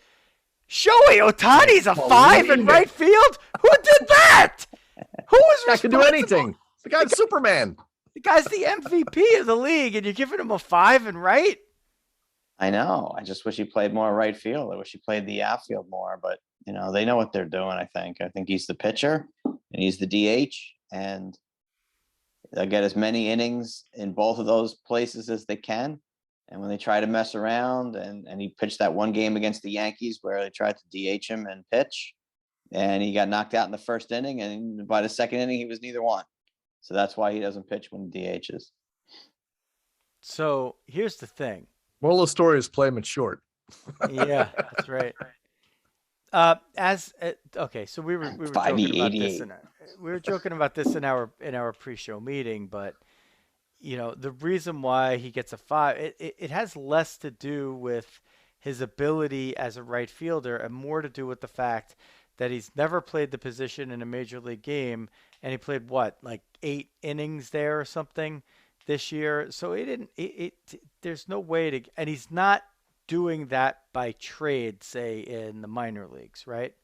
Shohei Ohtani's a 5 in right field? Who did that? Who was responsible? I can do anything. The guy's Superman. The guy's the MVP of the league, and you're giving him a 5 in right? I know. I just wish he played more right field. I wish he played the outfield more, but they know what they're doing. I think he's the pitcher and he's the DH, and they'll get as many innings in both of those places as they can. And when they try to mess around, and he pitched that one game against the Yankees where they tried to DH him and pitch, and he got knocked out in the first inning, and by the second inning he was neither one. So that's why he doesn't pitch when he DHs. So here's the thing. Moral of the story is play him in short. Yeah, that's right. Okay, so we were joking about this in our pre-show meeting, but the reason why he gets a 5, it has less to do with his ability as a right fielder and more to do with the fact that he's never played the position in a major league game, and he played like 8 innings there or something this year. So there's no way to, and he's not doing that by trade, say in the minor leagues, right?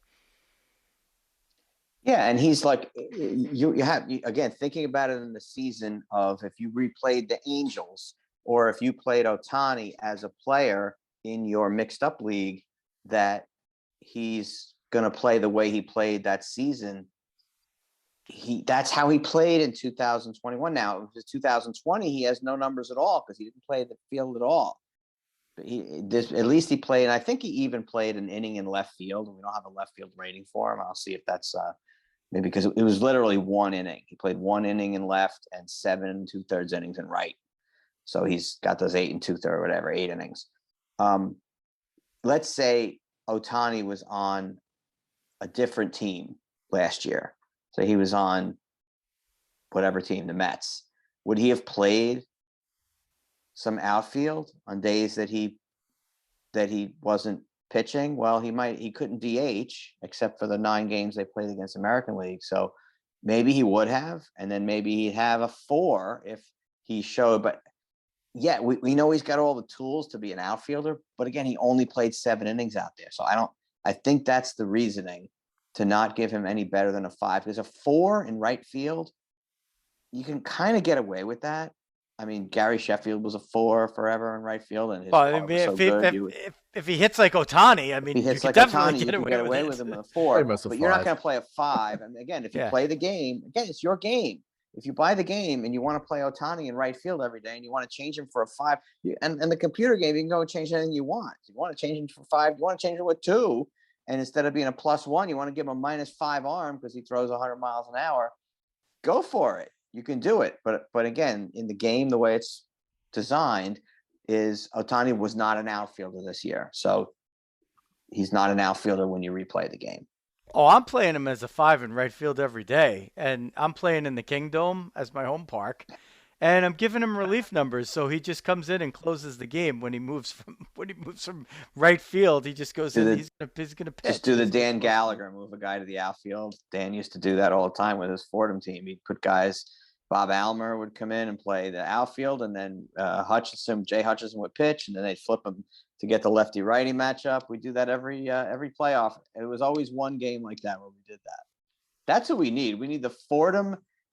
Yeah, and he's like, you have, again, thinking about it in the season of if you replayed the Angels or if you played Ohtani as a player in your mixed up league, that he's going to play the way he played that season. That's how he played in 2021. Now, if it's 2020, he has no numbers at all because he didn't play the field at all. But at least he played, and I think he even played an inning in left field, and we don't have a left field rating for him. I'll see if that's maybe because it was literally 1 inning. He played 1 inning in left and 7 2/3 innings in right. So he's got those 8 2/3, whatever, 8 innings. Let's say Ohtani was on a different team last year. So he was on whatever team, the Mets. Would he have played some outfield on days that he wasn't pitching? Well, he couldn't DH except for the 9 games they played against American League. So maybe he would have, and then maybe he'd have a 4 if he showed. But yeah, we know he's got all the tools to be an outfielder, but again, he only played 7 innings out there. So I think that's the reasoning to not give him any better than a 5, because a 4 in right field, you can kind of get away with that. I mean, Gary Sheffield was a 4 forever in right field, and his if he hits like Ohtani, I mean, he hits you like could definitely Ohtani, get away with him with a 4. But you're not going to play a 5. And again, if you play the game, again, it's your game. If you buy the game and you want to play Ohtani in right field every day and you want to change him for a 5, and the computer game, you can go and change anything you want. If you want to change him for 5, you want to change it with 2. And instead of being a +1, you want to give him a -5 arm because he throws 100 miles an hour. Go for it. You can do it. But again, in the game, the way it's designed is Ohtani was not an outfielder this year. So he's not an outfielder when you replay the game. Oh, I'm playing him as a 5 in right field every day. And I'm playing in the Kingdome as my home park. And I'm giving him relief numbers, so he just comes in and closes the game when he moves from right field. He just goes in. He's gonna pitch. Just do the Dan Gallagher and move a guy to the outfield. Dan used to do that all the time with his Fordham team. He'd put guys. Bob Almer would come in and play the outfield, and then Jay Hutchinson would pitch, and then they'd flip him to get the lefty righty matchup. We do that every playoff. It was always one game like that where we did that. That's what we need. We need the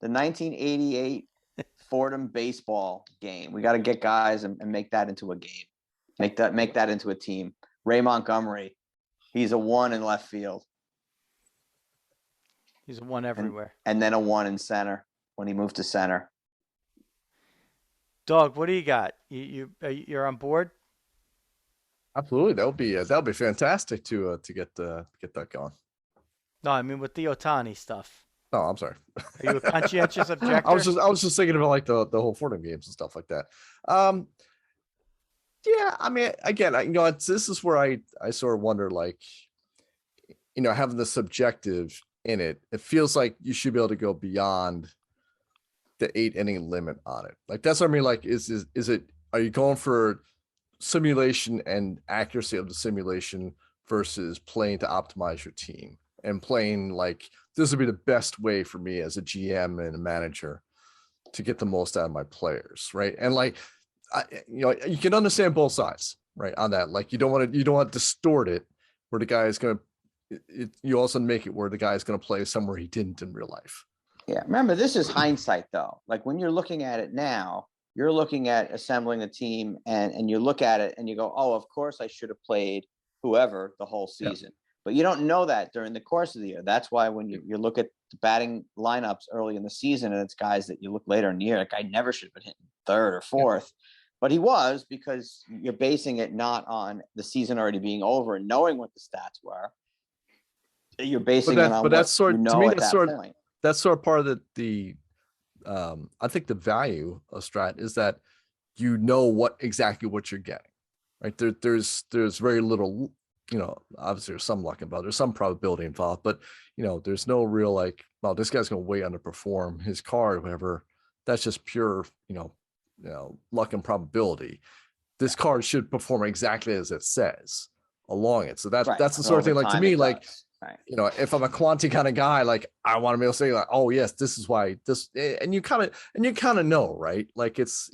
1988. Fordham baseball game. We got to get guys and make that into a game. Make that into a team. Ray Montgomery, he's a 1 in left field. He's a 1 everywhere. And then a 1 in center when he moved to center. Dawg, what do you got? You're on board? Absolutely, that would be fantastic to get that going. No, I mean with the Ohtani stuff. Oh, I'm sorry. Are you a conscientious objector? I was just thinking about like the whole Fordham games and stuff like that. Yeah, I mean, again, this is where I sort of wonder, like, having the subjective in it, it feels like you should be able to go beyond the 8-inning limit on it. Like, that's what I mean. Like, is it, are you going for simulation and accuracy of the simulation versus playing to optimize your team and playing like this would be the best way for me as a GM and a manager to get the most out of my players, right? And like, you can understand both sides, right? On that, like you don't want to distort it where the guy is going to. You also make it where the guy is going to play somewhere he didn't in real life. Yeah, remember, this is hindsight though. Like when you're looking at it now, you're looking at assembling a team and you look at it and you go, oh, of course I should have played whoever the whole season. Yeah. But you don't know that during the course of the year. That's why when you look at the batting lineups early in the season and it's guys that you look later in the year, like I never should have been hitting third or fourth. Yeah. But he was, because you're basing it not on the season already being over and knowing what the stats were. You're basing it on what that's sort, you know to me, at that point. That's sort of part of the I think the value of Strat is that exactly what you're getting, right? There's very little, obviously there's some luck involved, there's some probability involved, but there's no real like, well, this guy's going to way underperform his card, whatever. That's just pure, luck and probability. This card should perform exactly as it says along it. So that's the sort of thing, like to me, like, right. If I'm a quantity kind of guy, like I want to be able to say like, oh yes, this is why this, and you kind of know, right? Like it's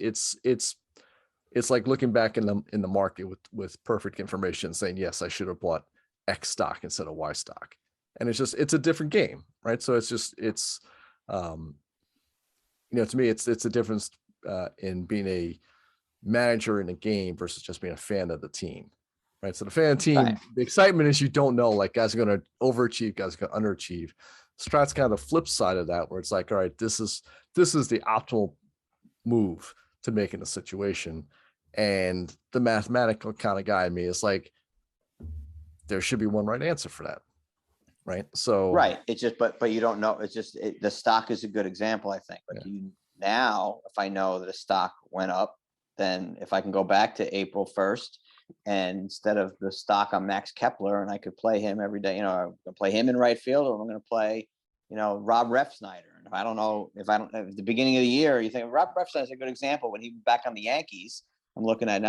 like looking back in the market with perfect information saying, yes, I should have bought X stock instead of Y stock. And it's a different game, right? So to me, it's a difference in being a manager in a game versus just being a fan of the team. Right. So the fan team, right. The excitement is you don't know, like guys are going to overachieve, guys are going to underachieve. Strat's kind of the flip side of that, where it's like, all right, this is the optimal move to make in a situation. And the mathematical kind of guy in me is like, there should be one right answer for that. Right. So, right. It's just, but you don't know. It's just, the stock is a good example, I think. Like now, if I know that a stock went up, then if I can go back to April 1st, and instead of the stock on Max Kepler, and I could play him every day, I'm going to play him in right field, or I'm going to play, Rob Refsnyder. And if I don't know, at the beginning of the year, you think Rob Refsnyder is a good example. When he was back on the Yankees, I'm looking at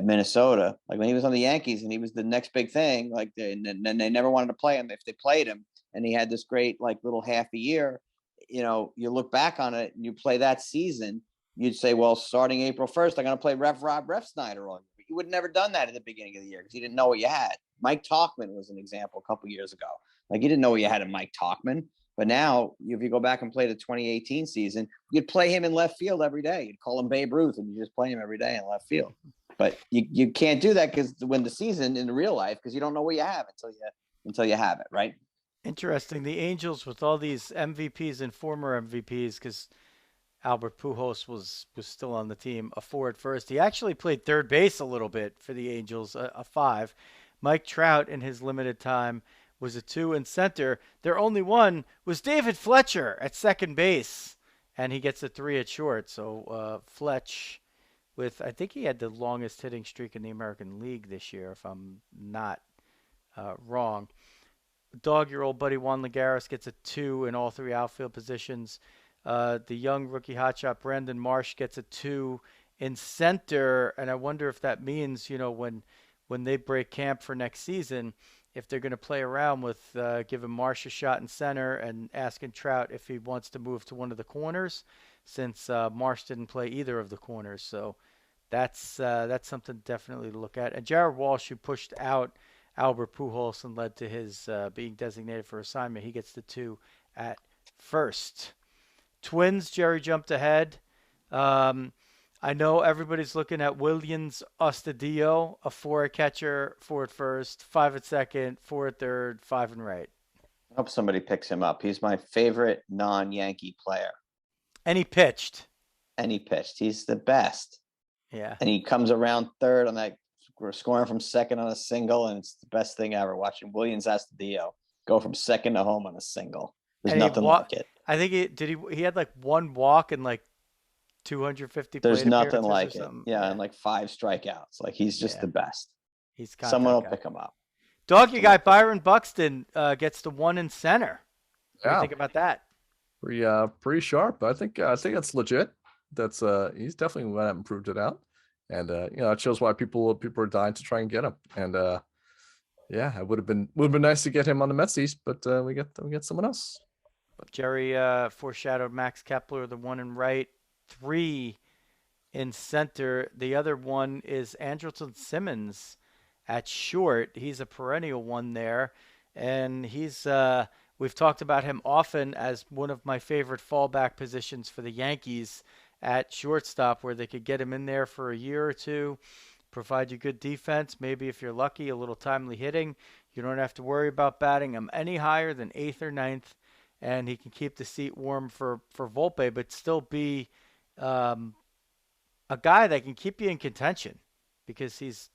Minnesota, like when he was on the Yankees and he was the next big thing, like, and then they never wanted to play him if they played him. And he had this great, like little half a year, you look back on it and you play that season, you'd say, well, starting April 1st, I'm going to play Rob Refsnyder on you. You would have never done that at the beginning of the year because you didn't know what you had. Mike Tauchman was an example a couple years ago. Like you didn't know what you had in Mike Tauchman. But now, if you go back and play the 2018 season, you'd play him in left field every day. You'd call him Babe Ruth, and you just play him every day in left field. But you can't do that because to win the season in real life, because you don't know what you have until you have it, right? Interesting. The Angels with all these MVPs and former MVPs, because Albert Pujols was still on the team, a 4 at first. He actually played third base a little bit for the Angels, a 5. Mike Trout in his limited time was a 2 in center. Their only one was David Fletcher at second base, and he gets a 3 at short. So Fletch, I think he had the longest hitting streak in the American League this year, if I'm not wrong. Dawg, your old buddy Juan Lagares gets a 2 in all 3 outfield positions. The young rookie hotshot Brandon Marsh gets a 2 in center, and I wonder if that means, when they break camp for next season, if they're going to play around with giving Marsh a shot in center and asking Trout if he wants to move to one of the corners, since Marsh didn't play either of the corners. So that's something definitely to look at. And Jared Walsh, who pushed out Albert Pujols and led to his being designated for assignment, he gets the 2 at first. Twins, Jerry jumped ahead. I I know everybody's looking at Williams Ostadio, a 4 at catcher, 4 at first, 5 at second, 4 at third, 5 and right. I hope somebody picks him up. He's my favorite non-Yankee player. And he pitched. And he pitched. He's the best. Yeah. And he comes around third on that. We're scoring from second on a single, and it's the best thing ever. Watching Williams Astudillo go from second to home on a single. There's nothing like it. I think he had like 1 walk and like 250 There's plate nothing appearances like or it. something. Yeah, and like 5 strikeouts. Like he's just the best. He's Someone will guy. pick him up. Doggy guy Byron Buxton gets the 1 in center. What do you think about that? Pretty sharp. I think that's legit. That's he's definitely went out and proved it out. And it shows why people are dying to try and get him. And yeah, it would have been nice to get him on the Mets East, but we get someone else. Jerry foreshadowed Max Kepler, the 1 in right, 3 in center. The other one is Andrelton Simmons at short. He's a perennial one there, and he's we've talked about him often as one of my favorite fallback positions for the Yankees at shortstop, where they could get him in there for a year or two, provide you good defense, maybe if you're lucky, a little timely hitting. You don't have to worry about batting him any higher than 8th or 9th, and he can keep the seat warm for Volpe, but still be a guy that can keep you in contention, because he's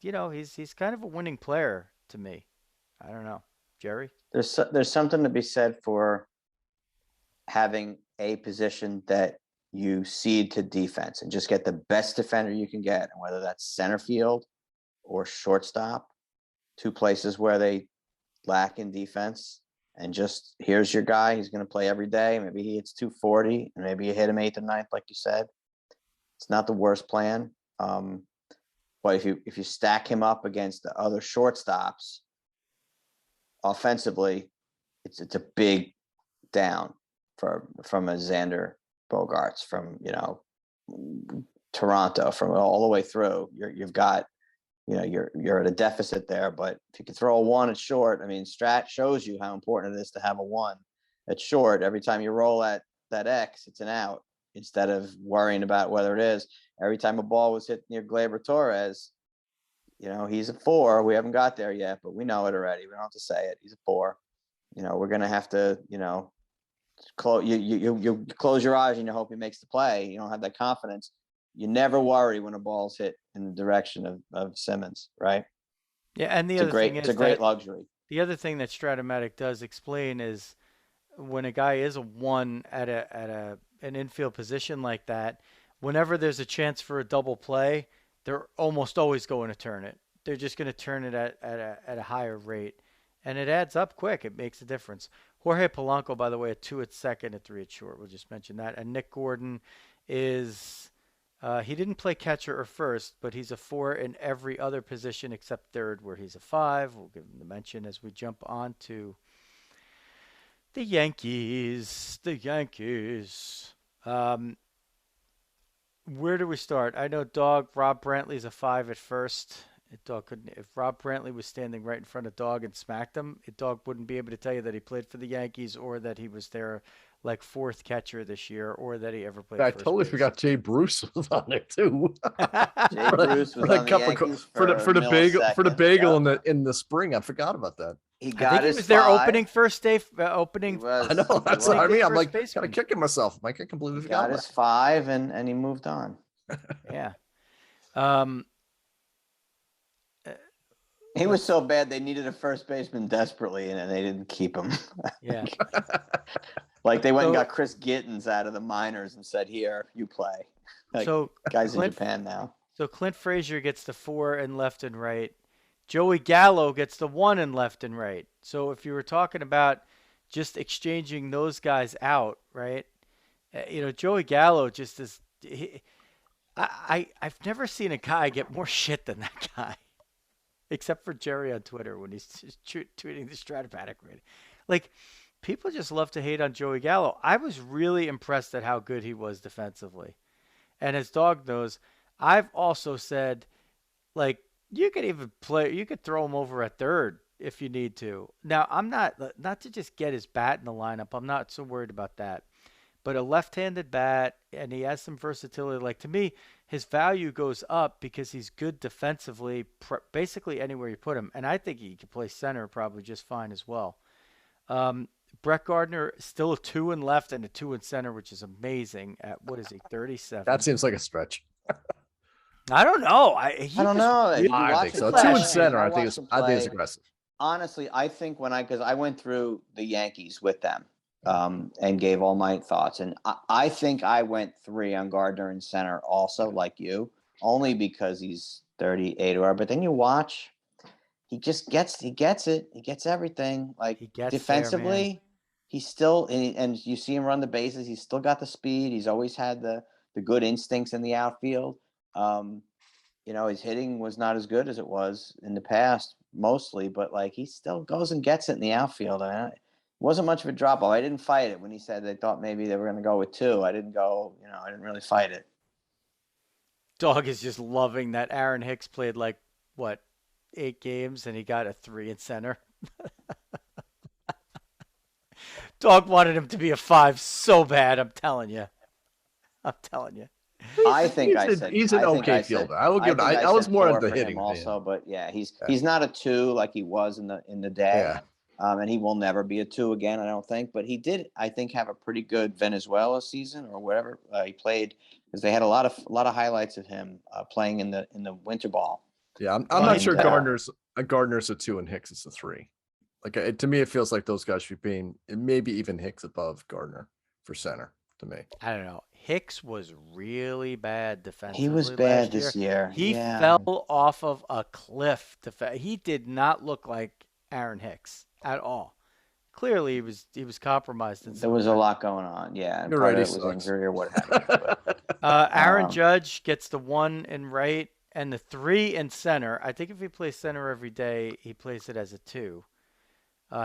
kind of a winning player to me. I don't know, Jerry. There's something to be said for having a position that you cede to defense and just get the best defender you can get, and whether that's center field or shortstop, 2 places where they lack in defense. And just, here's your guy. He's going to play every day. Maybe he hits 240, and maybe you hit him 8th and 9th, like you said. It's not the worst plan. But if you stack him up against the other shortstops, offensively, it's a big down from a Xander Bogaerts, from Toronto, from all the way through. You've got, you're at a deficit there. But if you can throw a 1 at short, I mean, Strat shows you how important it is to have a 1 at short. Every time you roll at that X, it's an out, instead of worrying about whether it is. Every time a ball was hit near Gleyber Torres, he's a 4. We haven't got there yet, but we know it already. We don't have to say it. He's a 4. We're going to have to, you close your eyes and you hope he makes the play. You don't have that confidence. You never worry when a ball's hit in the direction of Simmons, right? Yeah, and it's a great luxury. The other thing that Strat-O-Matic does explain is when a guy is a 1 at an infield position like that, whenever there's a chance for a double play, they're almost always going to turn it. They're just going to turn it at a higher rate. And it adds up quick. It makes a difference. Jorge Polanco, by the way, at 2 at second, at 3 at short. We'll just mention that. And Nick Gordon is, he didn't play catcher or first, but he's a 4 in every other position except third, where he's a 5. We'll give him the mention as we jump on to the Yankees. Where do we start? I know Dawg, Rob Brantley's a 5 at first. If Rob Brantley was standing right in front of Dawg and smacked him, Dawg wouldn't be able to tell you that he played for the Yankees, or that he was their like 4th catcher this year, or that he ever played. I totally forgot Jay Bruce was on there too. Jay Bruce was on the Yankees for the bagel in the spring. I forgot about that. He was their opening first day. Opening. I know, that's what I mean. I'm like kind of kicking myself. I can't completely forgot. Got his 5 and he moved on. Yeah. He was so bad they needed a first baseman desperately, and they didn't keep him. Yeah. Like they went and got Chris Gittens out of the minors and said, "Here, you play." Like, so guys in Japan now. So Clint Frazier gets the 4 in left and right. Joey Gallo gets the 1 in left and right. So if you were talking about just exchanging those guys out, right? Joey Gallo just is. I've never seen a guy get more shit than that guy. Except for Jerry on Twitter when he's tweeting the Strat-O-Matic rating. Like, people just love to hate on Joey Gallo. I was really impressed at how good he was defensively. And as Dawg knows, I've also said, like, you could throw him over at third if you need to. Now, I'm not to just get his bat in the lineup. I'm not so worried about that. but a left-handed bat, and he has some versatility. Like to me, his value goes up because he's good defensively, basically anywhere you put him, and I think he could play center probably just fine as well. Um, Brett Gardner still a two in left and a two in center, which is amazing. At what is he, That 37? seems like a stretch. I don't know. I He don't was know. You I don't watch think him so. play. Two in flashing. center, I I think watched is him I think it's play. aggressive. Honestly, I think because I went through the Yankees with them and gave all my thoughts, and I think I went 3 on Gardner in center also, like you, only because he's 38 or whatever. But then you watch, he gets it, he gets everything. Like He gets there, man. defensively, he's still and you see him run the bases. He's still got the speed. He's always had the good instincts in the outfield. Um, his hitting was not as good as it was in the past, mostly, but like he still goes and gets it in the outfield. It wasn't much of a drop off. I didn't fight it when he said they thought maybe they were going to go with 2. I didn't go, I didn't really fight it. Dawg is just loving that Aaron Hicks played like what 8 games and he got a 3 in center. Dawg wanted him to be a 5 so bad. I'm telling you. I'm telling you. I think He's an okay fielder. I will give. I was said more 4 into for him hitting also, but yeah, Yeah. he's not a 2 like he was in the day. Yeah. And he will never be a 2 again, I don't think. But he did, I think, have a pretty good Venezuela season or whatever he played, because they had a lot of highlights of him playing in the winter ball. Yeah, I'm not sure And, Gardner's a 2 and Hicks is a 3. Like to me, it feels like those guys should be paying maybe even Hicks above Gardner for center. To me, I don't know. Hicks was really bad defensively he was last bad this year. He Yeah. fell off of a cliff. He did not look like Aaron Hicks at all. Clearly, he was compromised in There some was a way. lot going on. Yeah, and you're part right. of He it was sucks. injury or what have you. But, Aaron um, Judge gets the 1 in right and the 3 in center. I think if he plays center every day, he plays it as a 2.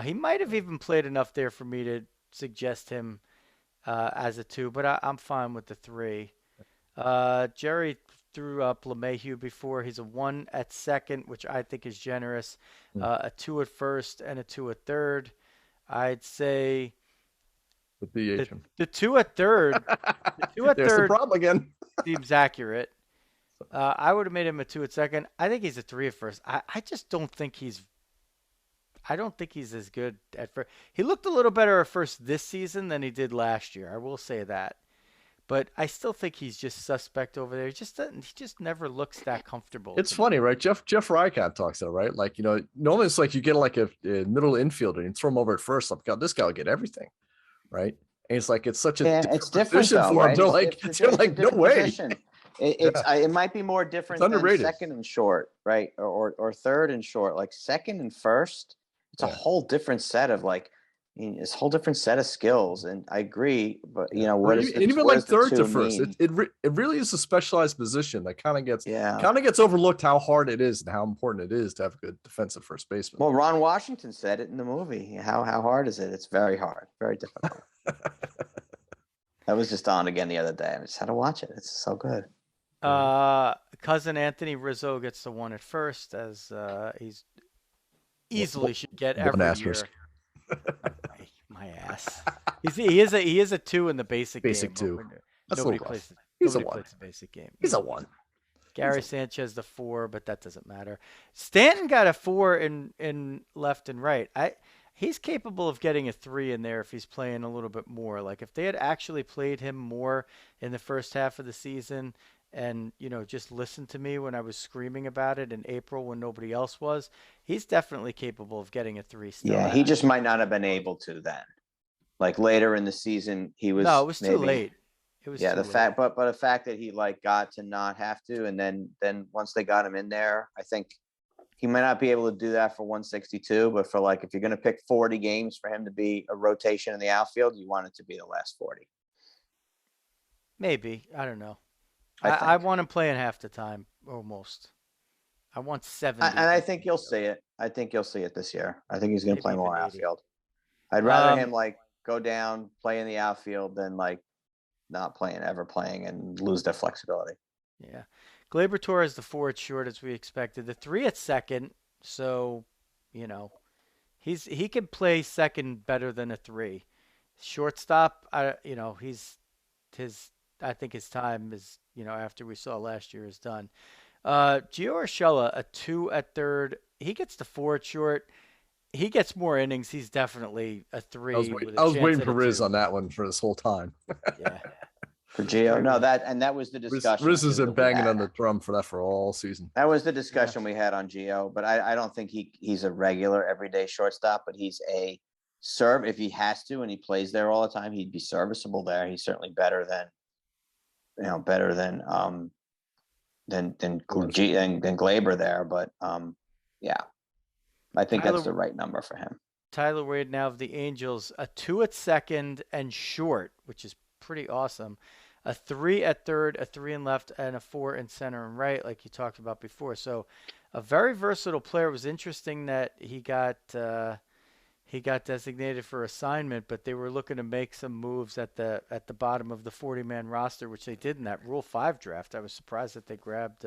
He might have even played enough there for me to suggest him as a 2, but I'm fine with the 3. Jerry threw up LeMahieu before. He's a 1 at second, which I think is generous. A 2 at first and a 2 at third. I'd say With DH him. the 2 at third. The 2 at There's the third problem again. seems accurate. I would have made him a 2 at second. I think he's a 3 at first. I just don't think I don't think he's as good at first. He looked a little better at first this season than he did last year. I will say that. But I still think he's just suspect over there. He just never looks that comfortable. It's funny, right? Jeff Rycott talks though, right? Like, normally it's like you get like a middle infielder and throw him over at first. Like, God, this guy will get everything, right? And it's like it's such a it's different position though, for him. right? They're like, no way. Position. It might be more different than underrated. second and short, right? Or third and short. Like second and first, it's a whole different set of it's a whole different set of skills. And I agree, but what is even like third to first? Mean? It really is a specialized position that kind of gets overlooked how hard it is and how important it is to have a good defensive first baseman. Well, Ron Washington said it in the movie. How hard is it? It's very hard, very difficult. I was just on again the other day. I just had to watch it. It's so good. Cousin Anthony Rizzo gets the 1 at first, as he's easily should get every year. My ass. He is a 2 in the basic game. Basic 2. Nobody plays the basic game. He's a 1. Gary Sanchez the 4, but that doesn't matter. Stanton got a 4 in left and right. He's capable of getting a 3 in there if he's playing a little bit more. Like if they had actually played him more in the first half of the season and, just listened to me when I was screaming about it in April when nobody else was, he's definitely capable of getting a 3 still. Yeah, he just might not have been able to then. Like later in the season, he was. No, it was too late. It was the fact that he got to not have to, and then once they got him in there, I think he might not be able to do that for 162. But for if you're going to pick 40 games for him to be a rotation in the outfield, you want it to be the last 40. Maybe, I don't know. I want him playing half the time almost. I want 70. And I think you'll see it. I think you'll see it this year. I think he's going to play more outfield. I'd rather him go down, play in the outfield than not ever playing and lose their flexibility. Yeah. Gleyber Torres the 4 at short as we expected. The 3 at second. So, he can play second better than a 3. Shortstop, he's his. I think his time is, after we saw last year, is done. Gio Urshela, a 2 at third. He gets the 4 at short. He gets more innings. He's definitely a 3 with a I was chance waiting at for a Riz 2. on that one for this whole time. Yeah. For Gio. Very No, good. that was the discussion Riz has too been that we banging had. on the drum for that for all season. That was the Yeah. discussion we had on Gio, but I don't think he's a regular everyday shortstop, but he's a serve if he has to and he plays there all the time, he'd be serviceable there. He's certainly better than than Glaber there, but yeah, I think that's the Tyler right number for him. Tyler Wade now of the Angels, a 2 at second and short, which is pretty awesome. A 3 at third, a 3 in left, and a 4 in center and right, like you talked about before. So, a very versatile player. It was interesting that he got designated for assignment, but they were looking to make some moves at the bottom of the 40-man roster, which they did in that Rule 5 draft. I was surprised that they grabbed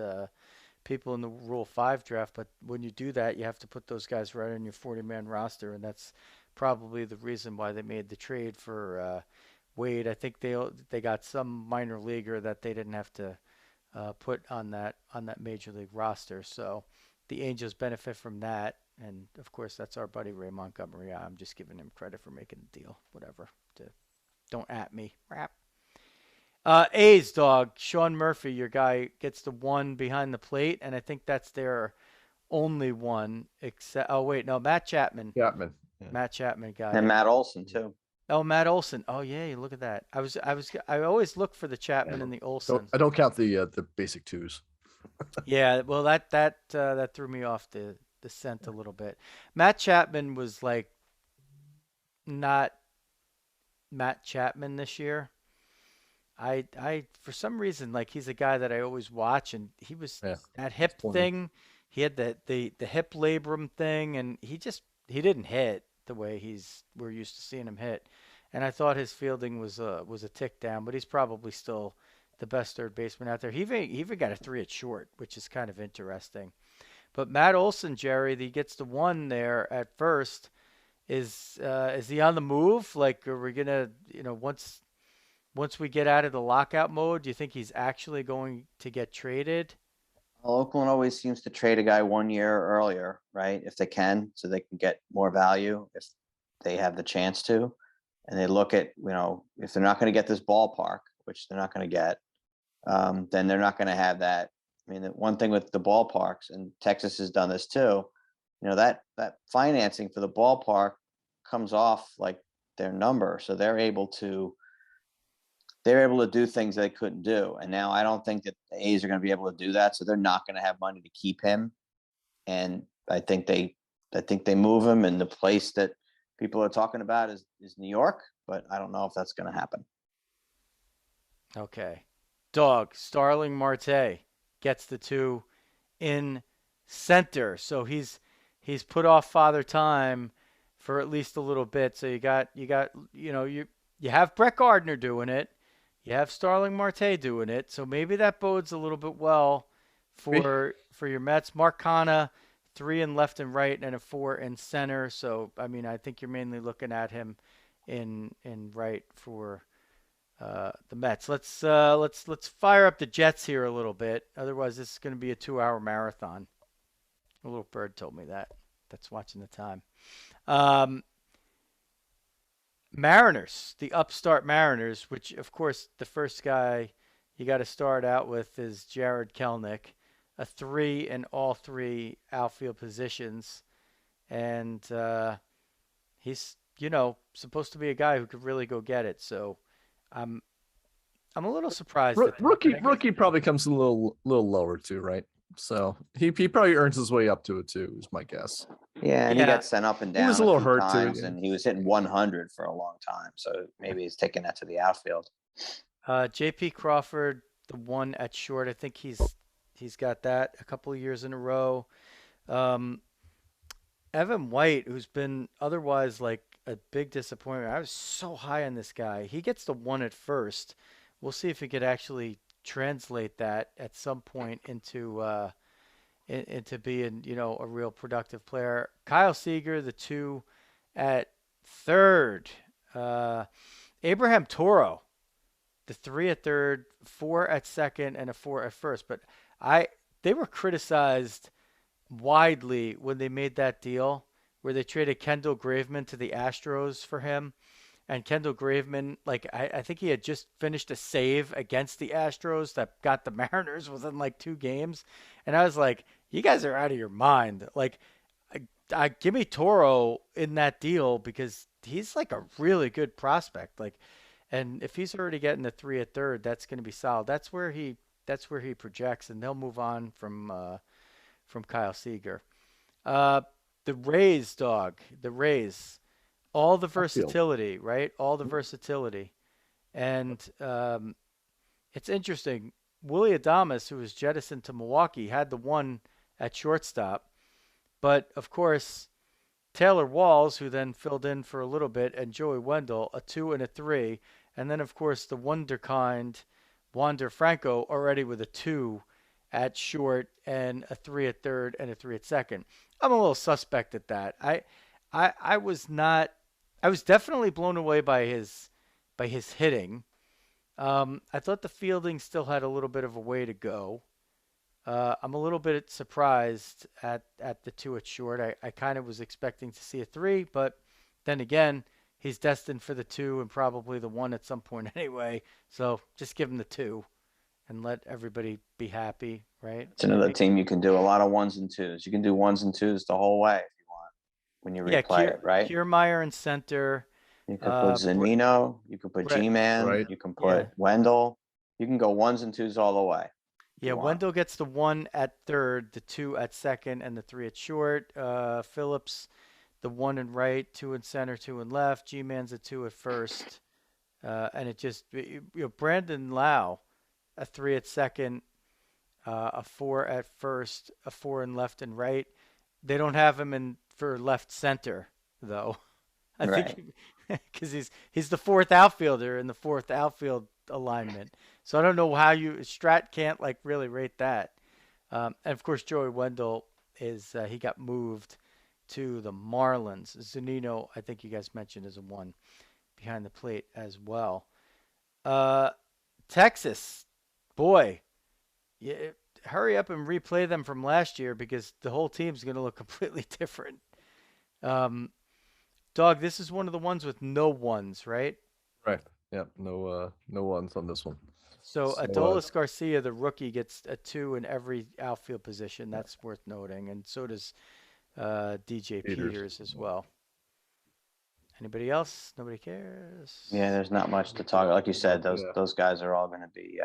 people in the Rule 5 draft, but when you do that, you have to put those guys right on your 40-man roster, and that's probably the reason why they made the trade for Wade. I think they got some minor leaguer that they didn't have to put on that major league roster. So the Angels benefit from that, and of course that's our buddy Ray Montgomery. I'm just giving him credit for making the deal. Whatever. Don't at me. Rap. A's Dawg. Sean Murphy, your guy, gets the 1 behind the plate, and I think that's their only one. Except, oh wait, no, Matt Chapman. Chapman. Yeah. Matt Chapman got And it. Matt Olson too. Oh, Matt Olson. Oh yeah, look at that. I always look for the Chapman and the Olson. I don't count the basic twos. Yeah, well that threw me off the scent a little bit. Matt Chapman was like not Matt Chapman this year. I for some reason, like, he's a guy that I always watch, and he was that hip thing. He had the hip labrum thing, and he didn't hit the way we're used to seeing him hit. And I thought his fielding was a tick down, but he's probably still the best third baseman out there. He even got a 3 at short, which is kind of interesting. But Matt Olson, Jerry, he gets the 1 there at first. Is he on the move? Like, are we gonna, once we get out of the lockout mode, do you think he's actually going to get traded? Well, Oakland always seems to trade a guy 1 year earlier, right? If they can, so they can get more value if they have the chance to. And they look at, if they're not going to get this ballpark, which they're not going to get, then they're not going to have that. I mean, the one thing with the ballparks, and Texas has done this too, that financing for the ballpark comes off like their number. So they're able to do things they couldn't do. And now I don't think that the A's are going to be able to do that. So they're not going to have money to keep him. And I think they move him, and the place that people are talking about is New York, but I don't know if that's going to happen. Okay. Dawg, Starling Marte gets the 2 in center. So he's put off Father Time for at least a little bit. So you have Brett Gardner doing it. You have Starling Marte doing it. So maybe that bodes a little bit well for your Mets. Mark Canha, 3 in left and right, and a 4 in center. So I mean, I think you're mainly looking at him in right for the Mets. Let's fire up the Jets here a little bit. Otherwise, this is going to be a 2-hour marathon. A little bird told me that. That's watching the time. Mariners, the upstart Mariners, which of course the first guy you got to start out with is Jared Kelnick, a 3 in all 3 outfield positions, and he's supposed to be a guy who could really go get it. So I'm a little surprised. Rookie probably comes a little lower too, right? So he probably earns his way up to it too, is my guess. Yeah, and he got sent up and down. He was a little hurt times, too, and he was hitting 100 for a long time. So maybe he's taking that to the outfield. J.P. Crawford, the 1 at short. I think he's got that a couple of years in a row. Evan White, who's been otherwise like a big disappointment. I was so high on this guy. He gets the 1 at first. We'll see if he could actually translate that at some point into being, a real productive player. Kyle Seager, the 2 at third. Abraham Toro, the 3 at third, 4 at second, and a 4 at first. But I they were criticized widely when they made that deal where they traded Kendall Graveman to the Astros for him. And Kendall Graveman, like I think he had just finished a save against the Astros that got the Mariners within like 2 games. And I was like, you guys are out of your mind. Like, give me Toro in that deal because he's like a really good prospect. Like, and if he's already getting the 3 at third, that's going to be solid. That's where he projects, and they'll move on from Kyle Seager. Uh, the Rays, dog. The Rays. All the Outfield. versatility, right? All the versatility. And it's interesting. Willie Adames, who was jettisoned to Milwaukee, had the 1 at shortstop. But, of course, Taylor Walls, who then filled in for a little bit, and Joey Wendell, a 2 and a 3. And then, of course, the wonderkind Wander Franco already with a 2 at short and a 3 at third and a 3 at second. I'm a little suspect at that. I was not. I was definitely blown away by his hitting. I thought the fielding still had a little bit of a way to go. I'm a little bit surprised at the 2 at short. I kind of was expecting to see a 3, but then again, he's destined for the 2 and probably the 1 at some point anyway. So just give him the 2 and let everybody be happy, right? It's another team you can do a lot of 1s and 2s. You can do 1s and 2s the whole way if you want when you replay it, right? Kiermaier in center. You could put Zunino, you could put Right. G-Man, Right. you can put Wendell. You can go 1s and 2s all the way. Yeah, Wendell gets the 1 at third, the 2 at second, and the 3 at short. Phillips, the 1 in right, 2 in center, 2 in left. G-Man's a 2 at first. And it just, Brandon Lau, a 3 at second, a 4 at first, a 4 in left and right. They don't have him in for left center, though. I think because he's the 4th outfielder in the 4th outfield alignment. So I don't know how Strat can't like really rate that. And of course, Joey Wendell he got moved to the Marlins. Zunino, I think you guys mentioned, is a 1 behind the plate as well. Texas, boy, hurry up and replay them from last year because the whole team's going to look completely different. Dog, this is one of the ones with no 1s, right? Right. Yeah. No 1s on this one. So Adolis Garcia, the rookie, gets a 2 in every outfield position. That's worth noting, and so does DJ Peters as well. Anybody else? Nobody cares. Yeah, there's not much to talk. Like you said, those guys are all going to be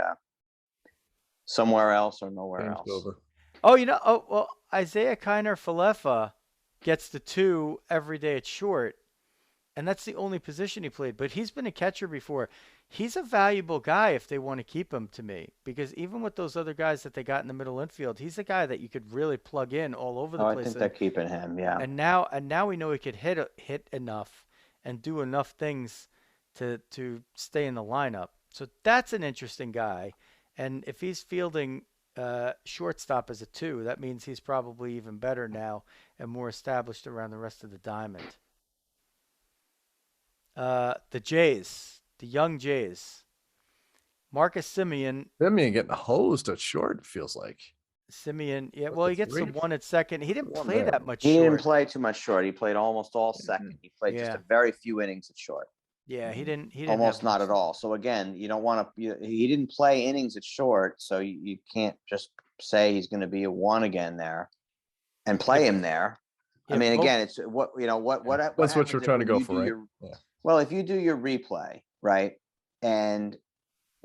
somewhere else or nowhere else. Over. Oh, well, Isaiah Kiner Falefa gets the 2 every day at short, and that's the only position he played. But he's been a catcher before. He's a valuable guy if they want to keep him to me, because even with those other guys that they got in the middle infield, he's a guy that you could really plug in all over the place. I think they're keeping him, yeah. And now we know he could hit enough and do enough things to stay in the lineup. So that's an interesting guy. And if he's fielding shortstop as a 2, that means he's probably even better now and more established around the rest of the diamond. The Jays, the young Jays. Marcus Semien. Semien getting hosed at short, it feels like. Semien, yeah, well, he gets the 1 at second. He didn't play that much short. He didn't play too much short. He played almost all second. He played just a very few innings at short. Yeah, he didn't almost not at all. So again, you don't want to. He didn't play innings at short, so you can't just say he's going to be a 1 again there, and play him there. I mean, again, it's what. That's what you're trying to go for, right? Well, if you do your replay, right, and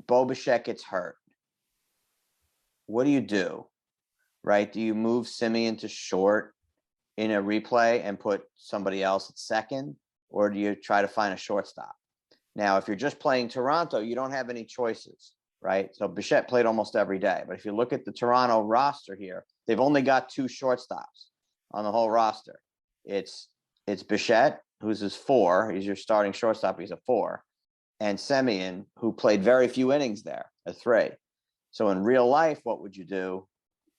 Bo Bichette gets hurt, what do? Right? Do you move Semien to short in a replay and put somebody else at second? Or do you try to find a shortstop? Now, if you're just playing Toronto, you don't have any choices, right? So Bichette played almost every day. But if you look at the Toronto roster here, they've only got 2 shortstops on the whole roster. It's Bichette, who's his 4. He's your starting shortstop. He's a 4. And Semien, who played very few innings there, a 3. So in real life, what would you do?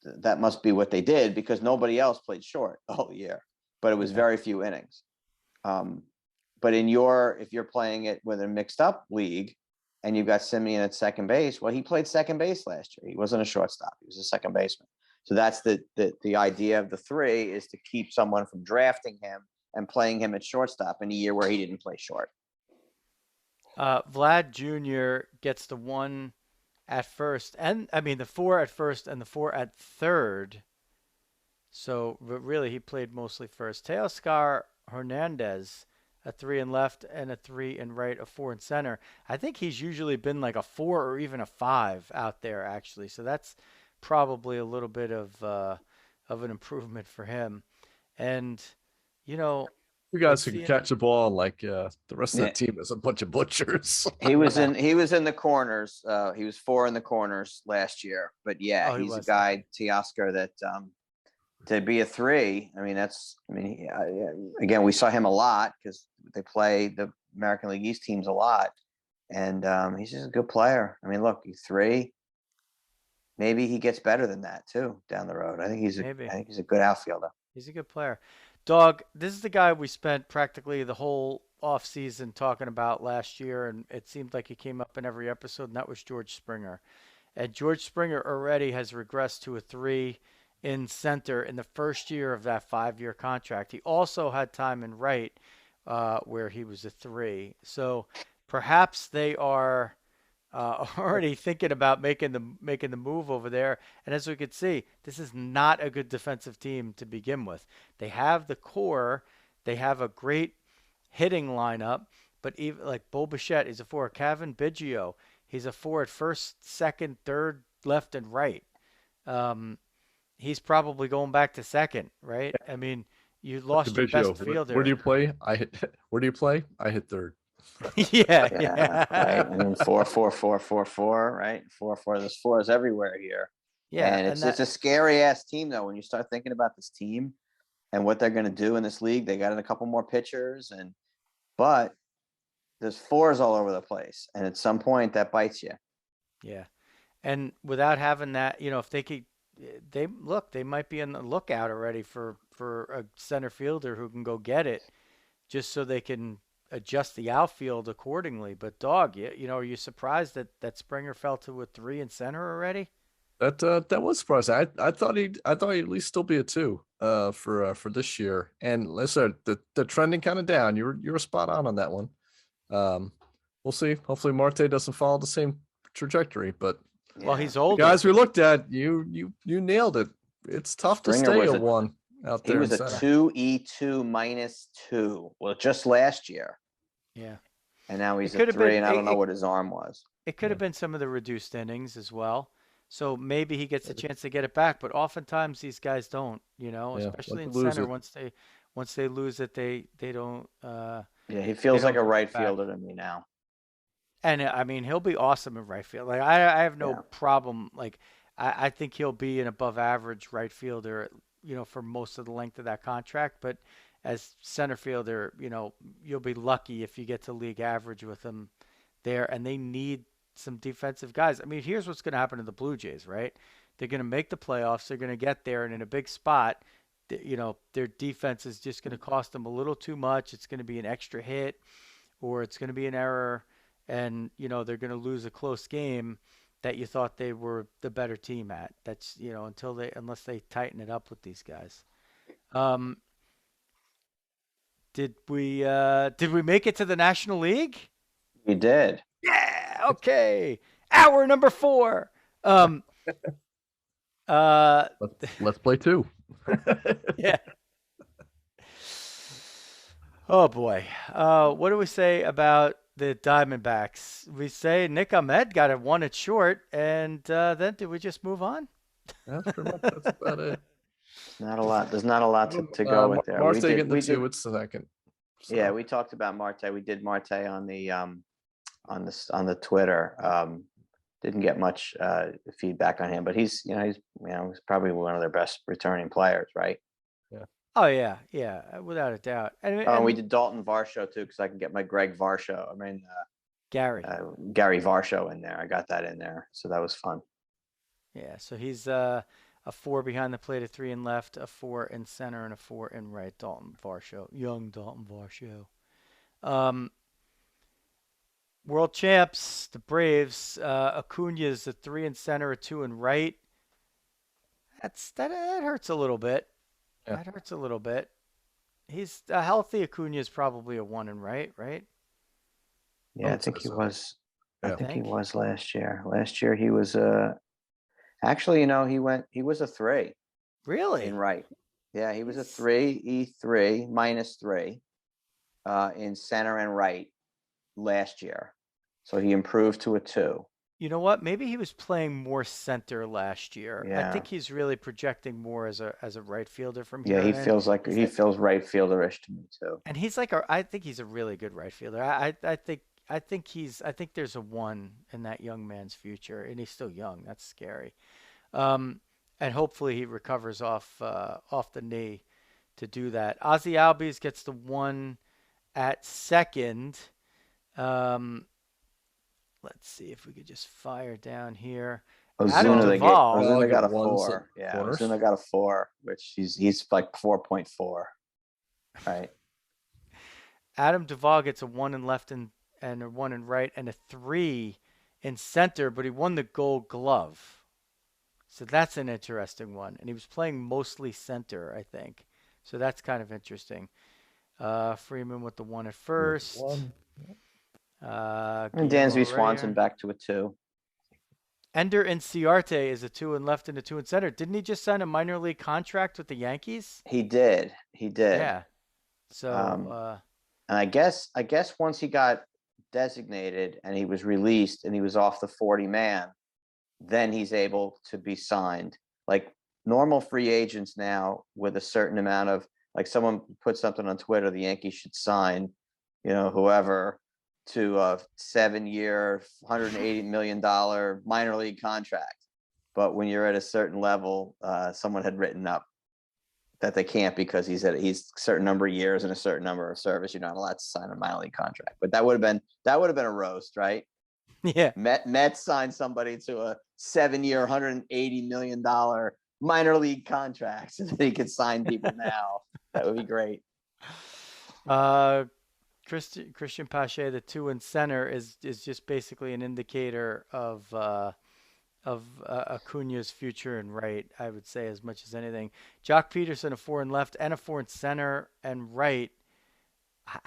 That must be what they did because nobody else played short the whole year. But it was very few innings. But if you're playing it with a mixed up league and you've got Simeon at second base, well, he played second base last year. He wasn't a shortstop. He was a second baseman. So that's the idea of the 3 is to keep someone from drafting him and playing him at shortstop in a year where he didn't play short. Vlad Jr. gets the 1 at first, and I mean the 4 at first and the 4 at third. So really, he played mostly first. Teoscar Hernandez, a 3 in left and a 3 in right, a 4 in center. I think he's usually been like a 4 or even a 5 out there actually. So that's probably a little bit of an improvement for him. And you know, You with guys who can seeing catch a ball like the rest of Yeah. that team is a bunch of butchers. He was in the corners. He was 4 in the corners last year. But yeah, oh, he he's a was guy, Teoscar, that to be a 3. I mean, again, we saw him a lot because they play the American League East teams a lot, and he's just a good player. I mean, look, he's 3. Maybe he gets better than that too down the road. I think he's maybe. a good outfielder. He's a good player. Dawg, this is the guy we spent practically the whole off season talking about last year, and it seemed like he came up in every episode, and that was George Springer. And George Springer already has regressed to a 3 in center in the first year of that 5-year contract. He also had time in right where he was a 3. So perhaps they are already thinking about making the move over there. And as we could see, this is not a good defensive team to begin with. They have the core, they have a great hitting lineup, but even like Bo Bichette is a 4, Kevin Biggio, he's a 4 at first, second, third, left, and right. Um, he's probably going back to second, right? I mean, you lost your best Where do fielder. you play? I hit. Where do you play? I hit third. Yeah, Yeah, right. I yeah. mean, 4-4-4-4-4, right? 4-4. There's 4s everywhere here, Yeah, and and it's a scary ass team though when you start thinking about this team and what they're going to do in this league. They got in a couple more pitchers, but there's 4s all over the place, and at some point that bites you. yeah. And without having that, if they could, they might be on the lookout already for a center fielder who can go get it, just so they can adjust the outfield accordingly. But Dawg, are you surprised that Springer fell to a 3 in center already? That was surprising. I thought he'd at least still be a 2 for this year. And listen, the trending kind of down. You were spot on that one. Um, we'll see. Hopefully Marte doesn't follow the same trajectory. But Well, Yeah, he's the older. guys we looked at, you nailed it. It's tough to Springer stay was a a 1 out he there in was a center. 2 E2 -2. Well, just last year, Yeah. and now It he's a could have 3, been and I don't know what his arm was. it could Yeah. have been some of the reduced innings as well. So maybe he gets a chance to get it back, but oftentimes these guys don't, Yeah, especially let in them lose center it. once they lose it, they don't Yeah, he they feels like don't a get right it back. fielder to me now. And I mean, he'll be awesome in right field. Like I have no Yeah, problem. Like I think he'll be an above average right fielder, for most of the length of that contract. But as center fielder, you'll be lucky if you get to league average with him there. And they need some defensive guys. I mean, here's what's going to happen to the Blue Jays, right? They're going to make the playoffs. They're going to get there, and in a big spot, their defense is just going to cost them a little too much. It's going to be an extra hit, or it's going to be an error, and they're going to lose a close game that you thought they were the better team at. That's unless they tighten it up with these guys. Um, did we make it to the National League? he did. Yeah. Okay. Hour number 4. Um. Uh. Let's play 2. Yeah. Oh boy. What do we say about the Diamondbacks? We say Nick Ahmed got it 1 at short, and then did we just move on? That's about it. Not a lot. There's not a lot to go with there. Marte getting the We 2. did. It's the second. Yeah, So we talked about Marte. We did Marte on the on the Twitter. Didn't get much feedback on him, but he's probably one of their best returning players, right? yeah. Oh yeah, yeah, without a doubt. And Oh, and we and did Dalton Varsho too, because I can get my Greg Varsho. I mean, Gary. Gary Varsho in there. I got that in there, so that was fun. Yeah, so he's a 4 behind the plate, a 3 in left, a 4 in center, and a 4 in right. Dalton Varsho, young Dalton Varsho. Um, World champs, the Braves. Acuna's a 3 in center, a 2 in right. That hurts a little bit. Yeah. That hurts a little bit. He's a healthy Acuna is probably a 1 in right, right? I Yeah, I would say think he so. was. I Yeah. think he Think. was last year. Last year he was actually, he was a 3 in Really? right. Yeah, he was a He's 3, E3, -3 in center and right last year. So he improved to a 2. You know what? Maybe he was playing more center last year. I Yeah. think he's really projecting more as a right fielder from Yeah, here he on in. feels like He's he like, feels right fielderish to me too. and he's like, I think he's a really good right fielder. I think there's a 1 in that young man's future, and he's still young. That's scary. Um, and hopefully he recovers off the knee to do that. Ozzy Albies gets the 1 at second. Um, let's see if we could just fire down here. Adam Ozuna, Duvall. Duvall Ozuna get got a ones at 4. Yeah, corners. Ozuna got a 4, which he's like 4.4. Right. Adam Duvall gets a 1 in left and a 1 in right and a 3 in center, but he won the Gold Glove. So that's an interesting one. And he was playing mostly center, I think. So that's kind of interesting. Freeman with the 1 at first. One. And Guillermo Dansby Swanson Herrera. back to a 2. Ender Inciarte is a 2 in left and a 2 in center. Didn't he just sign a minor league contract with the Yankees? He did. He did. Yeah. So, Um, and I guess once he got designated and he was released and he was off the 40 man, then he's able to be signed. Like normal free agents now with a certain amount of, like, someone put something on Twitter, the Yankees should sign, whoever to a 7-year, $180 million minor league contract. But when you're at a certain level, someone had written up that they can't because he's a certain number of years and a certain number of service. You're not allowed to sign a minor league contract. But that would have been a roast, right? yeah. Mets signed somebody to a 7-year, $180 million minor league contract so that he could sign people now. That would be great. Christian Pache, the 2 in center, is just basically an indicator of Acuna's future in right. I would say as much as anything. Jock Peterson, a 4 in left and a 4 in center and right.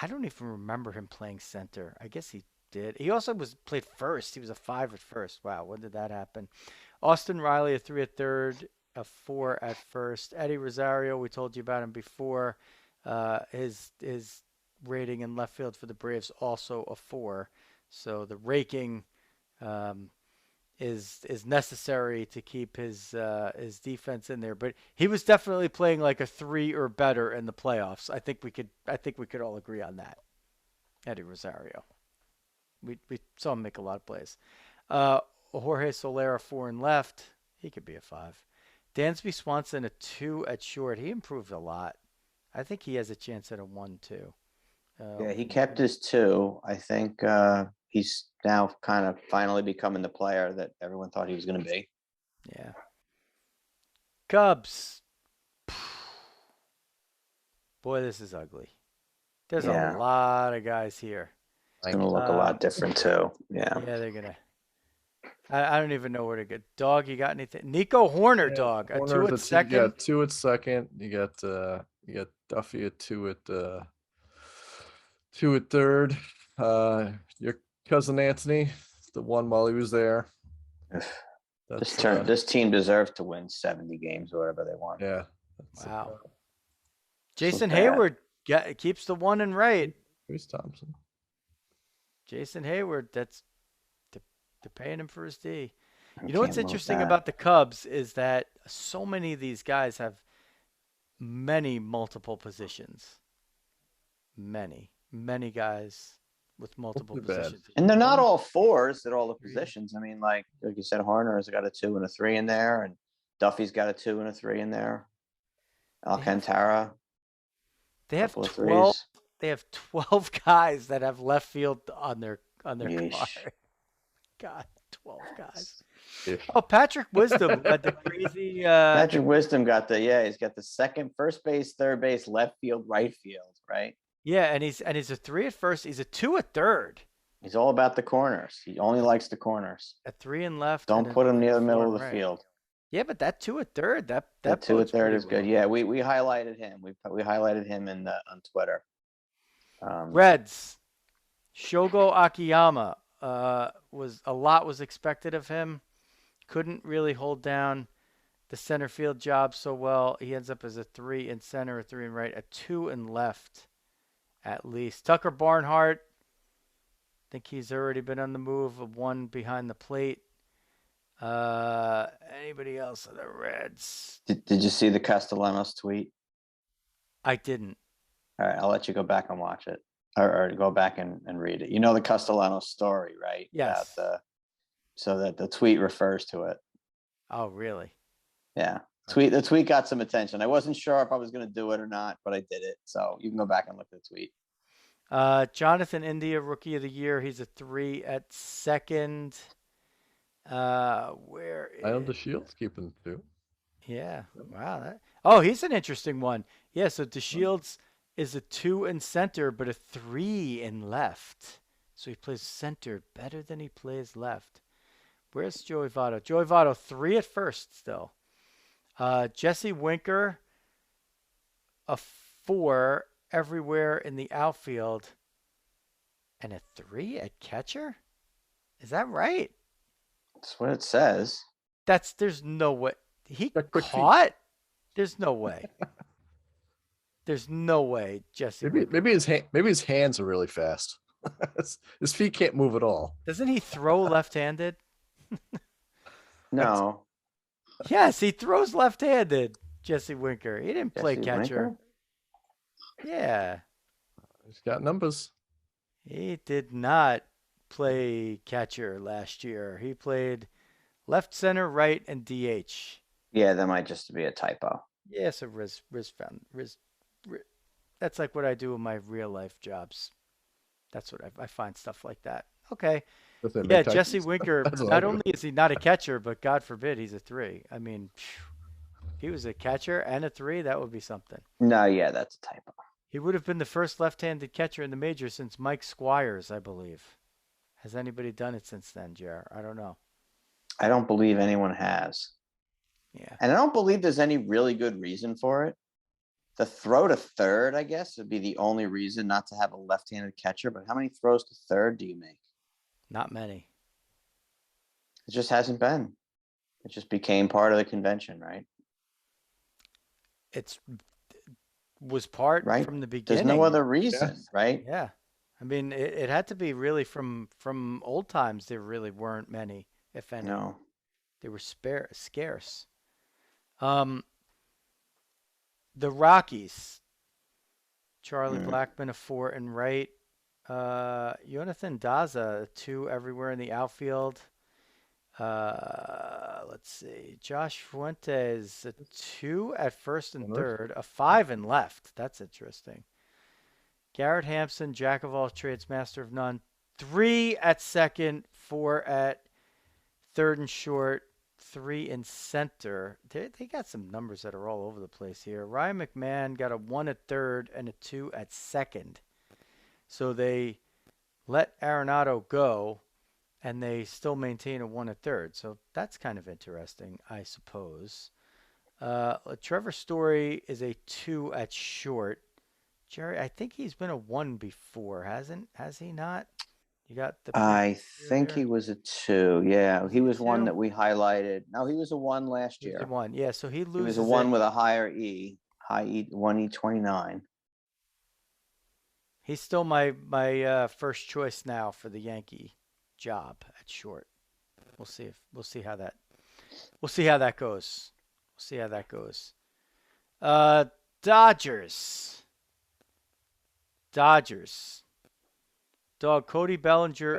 I don't even remember him playing center. I guess he did. He also played first. He was a 5 at first. Wow, when did that happen? Austin Riley, a 3 at third, a 4 at first. Eddie Rosario, we told you about him before. His rating in left field for the Braves also a 4. So the raking is necessary to keep his defense in there. But he was definitely playing like a 3 or better in the playoffs. I think we could all agree on that. Eddie Rosario. We saw him make a lot of plays. Jorge Solera, 4 in left. He could be a 5. Dansby Swanson, a 2 at short. He improved a lot. I think he has a chance at a 1 too. Yeah, he kept his 2. I think he's now kind of finally becoming the player that everyone thought he was going to be. Yeah. Cubs. Boy, this is ugly. There's a lot of guys here. It's going to look a lot different too. Yeah. Yeah, they're going to. I don't even know where to get. Dog, you got anything? Nico Horner, yeah, Dog. A 2 at second. You got 2 at second. You got Duffy at 2 at 2 at third. Your cousin Anthony, the 1 while he was there. This team deserved to win 70 games or whatever they want. Yeah. Wow. Jason Hayward keeps the 1 and right. Chris Thompson. Jason Hayward, they're paying him for his D. You know what's interesting about the Cubs is that so many of these guys have many multiple positions. Many guys with multiple positions. And they're not all 4s at all the positions. I mean, like you said, Horner's got a 2 and a 3 in there, and Duffy's got a 2 and a 3 in there. Alcantara. They have 12. They have 12 guys that have left field on their card. God, 12 guys. Yeah. Oh, Patrick Wisdom had the crazy. Patrick Wisdom got he's got the second, first base, third base, left field, right field, right? Yeah, and he's a 3 at first. He's a 2 at third. He's all about the corners. He only likes the corners. A 3 in left Don't and put him near the a 4 middle in of the right. field. Yeah, but that 2 at third, The that two at bodes third pretty is good. well. Yeah, we highlighted him. We highlighted him on Twitter. Reds. Shogo Akiyama was expected of him. Couldn't really hold down the center field job so well. He ends up as a 3 in center, a 3 in right, a 2 in left at least. Tucker Barnhart, I think he's already been on the move, a 1 behind the plate. Anybody else on the Reds? Did you see the Castellanos tweet? I didn't. All right, I'll let you go back and watch it, or go back and read it. You know the Castellanos story, right? Yes. So that the tweet refers to it. Oh, really? Yeah. The tweet got some attention. I wasn't sure if I was going to do it or not, but I did it. So you can go back and look at the tweet. Jonathan India, Rookie of the Year. He's a 3 at second. Where is Island of Shields keeping 2. Yeah. Wow. Oh, he's an interesting one. Yeah, so DeShields is a 2 in center, but a 3 in left. So he plays center better than he plays left. Where's Joey Votto? Joey Votto, 3 at first still. Jesse Winker, a 4 everywhere in the outfield, and a 3 at catcher? Is that right? That's what it says. There's no way. He quick caught? There's no way. There's no way, Jesse. Maybe his hands are really fast. His feet can't move at all. Doesn't he throw left-handed? No. Yes, he throws left-handed. Jesse Winker. He didn't play Jesse catcher. Winker? Yeah. He's got numbers. He did not play catcher last year. He played left, center, right, and DH. Yeah, that might just be a typo. Yeah, so Riz. That's like what I do in my real life jobs. That's what I find stuff like that. Okay. Yeah, Jesse Winker, not only is he not a catcher, but God forbid he's a 3. I mean, if he was a catcher and a 3, that would be something. No, yeah, that's a typo. He would have been the first left-handed catcher in the majors since Mike Squires, I believe. Has anybody done it since then, Jer? I don't know. I don't believe anyone has. Yeah. And I don't believe there's any really good reason for it. The throw to third, I guess, would be the only reason not to have a left-handed catcher. But how many throws to third do you make? Not many. It just hasn't been. It just became part of the convention, right? Was part right from the beginning. There's no other reason, right? Yeah. I mean, it had to be really from old times. There really weren't many, if any. No. They were scarce. The Rockies. Charlie Blackmon, a 4 and right. Jonathan Daza, a 2 everywhere in the outfield. Let's see. Josh Fuentes, a 2 at first and third, a 5 in left. That's interesting. Garrett Hampson, jack of all trades, master of none. 3 at second, 4 at third and short, 3 in center. They got some numbers that are all over the place here. Ryan McMahon got a 1 at third and a 2 at second. So they let Arenado go, and they still maintain a 1 at third. So that's kind of interesting, I suppose. Trevor Story is a 2 at short. Jerry, I think he's been a 1 before, has he not? You got the. I think he was a 2. Yeah, he was 1 that we highlighted. No, he was a 1 last year. He was a 1, yeah. So he loses. He was a 1 with a higher E, high E, 1E29. He's still my first choice now for the Yankee job at short. We'll see how that goes. We'll see how that goes. Dodgers. Dawg, Cody Bellinger,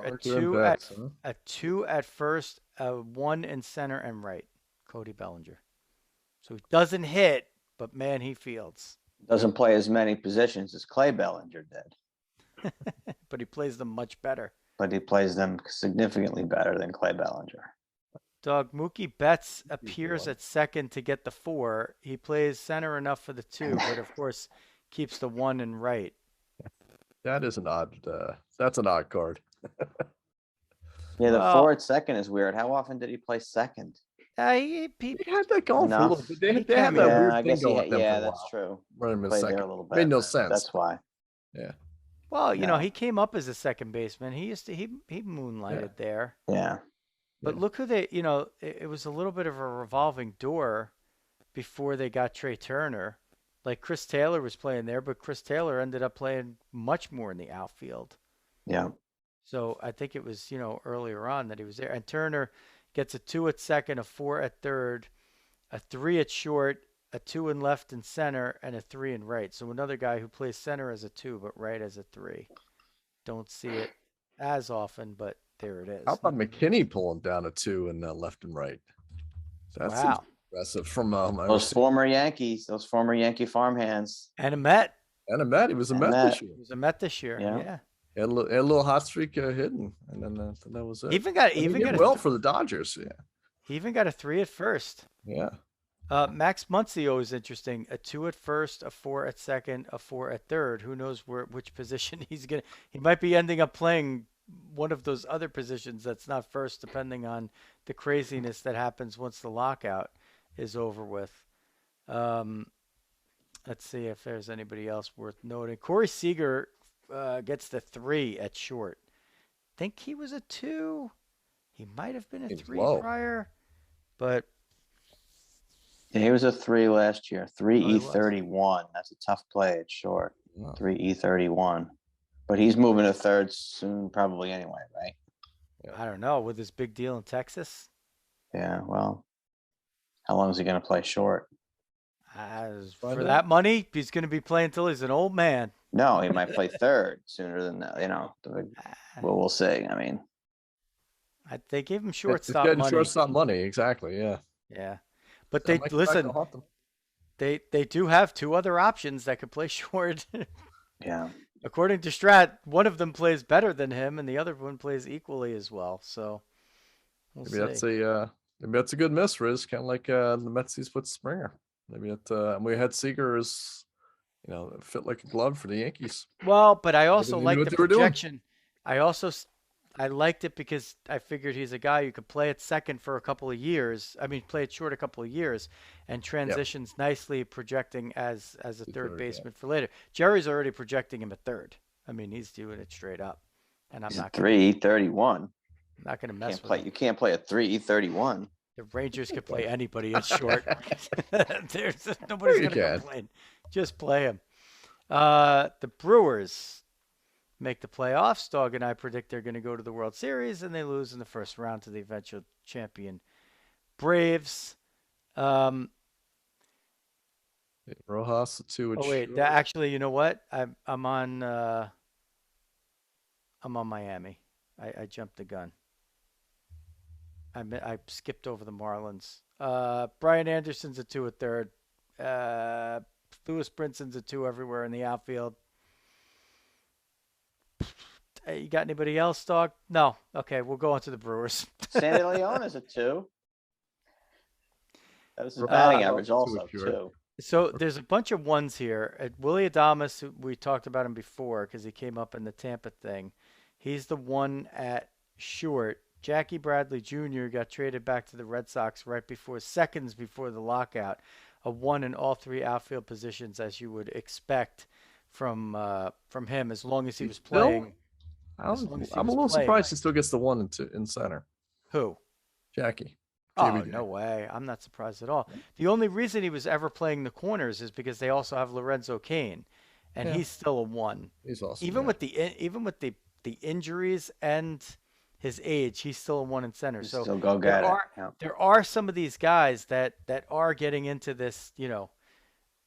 a 2 at first, a 1 in center and right. Cody Bellinger. So he doesn't hit, but man, he fields. Doesn't play as many positions as Clay Bellinger did. But he plays them much better. But he plays them significantly better than Clay Bellinger. Dawg, Mookie Betts appears at second to get the 4. He plays center enough for the 2, but of course keeps the 1 and right. That is an odd. That's an odd card. Yeah, the Well, 4 at second is weird. How often did he play second? He had that going for a Enough. little bit. They he they had that cameoed. Yeah, weird I thing guess he going had, with them for yeah, a that's while. true. Running him as Played there a second little made bit. no sense. That's why. Yeah. Well, you know, Yeah. he came up as a second baseman. He moonlighted there. Yeah. But Yeah. look who they, you know, it was a little bit of a revolving door before they got Trey Turner. Like Chris Taylor was playing there, but Chris Taylor ended up playing much more in the outfield. Yeah. So I think it was, you know, earlier on that he was there. And Turner gets a 2 at second, a 4 at third, a 3 at short, a 2 in left and center, and a 3 in right. So another guy who plays center as a 2, but right as a 3. Don't see it as often, but there it How is. about McKinney pulling down a 2 in left and right? That's Wow. impressive from Those former Yankees, those former Yankee farmhands. And a Met. And a Met. He was a And Met Met. this year. He was a Met this year. Yeah. Yeah. He had a little hot streak hidden, and then that was it. Even got And he even did got well a, for the Dodgers. Yeah. he even got a 3 at first. Yeah. Max Muncy is interesting. A 2 at first, a 4 at second, a 4 at third. Who knows which position he's gonna? He might be ending up playing one of those other positions that's not first, depending on the craziness that happens once the lockout is over with. Um, let's see if there's anybody else worth noting. Corey Seager gets the 3 at short. Think he was a 2. He might have been a He was 3 low. prior, but Yeah, he was a 3 last year. 3 Oh, he was. E31. That's a tough play at short. Wow. 3 E31. But he's moving to third soon, probably anyway, right? I don't know, with his big deal in Texas. Yeah. Well, how long is he going to play short? For out. that money, he's going to be playing until he's an old man. No, he might play third sooner than that. You know, well, we'll see. I mean, They gave him It's shortstop getting money. shortstop money. Exactly. Yeah. Yeah, but That they might come back to listen. haunt them. They do have 2 other options that could play short. yeah. According to Strat, one of them plays better than him, and the other one plays equally as well. So we'll Maybe see. maybe that's a good miss, Riz. Kind of like the Metsies with Springer. Maybe we had Seager as, fit like a glove for the Yankees. Well, but I also they knew like what the they were doing. projection. I liked it because I figured he's a guy who could play at second for a couple of years. I mean, play it short a couple of years, and transitions nicely, projecting as a third third, yeah. baseman for later. Jerry's already projecting him at third. I mean, he's doing it straight up, and I'm He's not a 3 E31. not gonna mess Can't with play. him. You can't play a 3 E31. The Rangers could play anybody at short. Nobody's You gonna can. complain. Just play him. The Brewers make the playoffs. Dawg and I predict they're going to go to the World Series, and they lose in the first round to the eventual champion Braves. Rojas the 2. Oh wait, actually, you know what? I'm on Miami. I jumped the gun. I skipped over the Marlins. Brian Anderson's a 2 at third. Lewis Brinson's a 2 everywhere in the outfield. You got anybody else, Dawg? No. Okay, we'll go on to the Brewers. Sandy Leon is a 2. That was his batting average also, too. So there's a bunch of ones here. Willie Adames, we talked about him before because he came up in the Tampa thing. He's the 1 at short. Jackie Bradley Jr. got traded back to the Red Sox seconds before the lockout. A 1 in all 3 outfield positions, as you would expect from him, as long as he was playing. I'm a little surprised he still gets the 1 and 2 in center. Who? Jackie. Oh, JBJ. no way. I'm not surprised at all. The only reason he was ever playing the corners is because they also have Lorenzo Cain, and he's still a 1. He's awesome. Even with the injuries and his age, he's still a 1 in center. He's so still go get it. Yeah. There are some of these guys that are getting into this,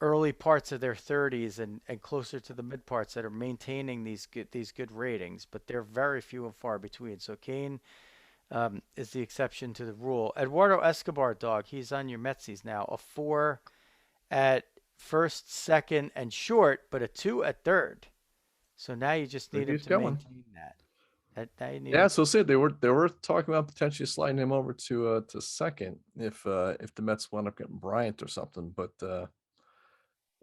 early parts of their 30s and closer to the mid parts that are maintaining these good ratings, but they're very few and far between. So Cain is the exception to the rule. Eduardo Escobar, Dawg, he's on your Metsies now. A 4 at first, second, and short, but a 2 at third. So now you just need him to maintain that. So they were talking about potentially sliding him over to second if the Mets wound up getting Bryant or something, but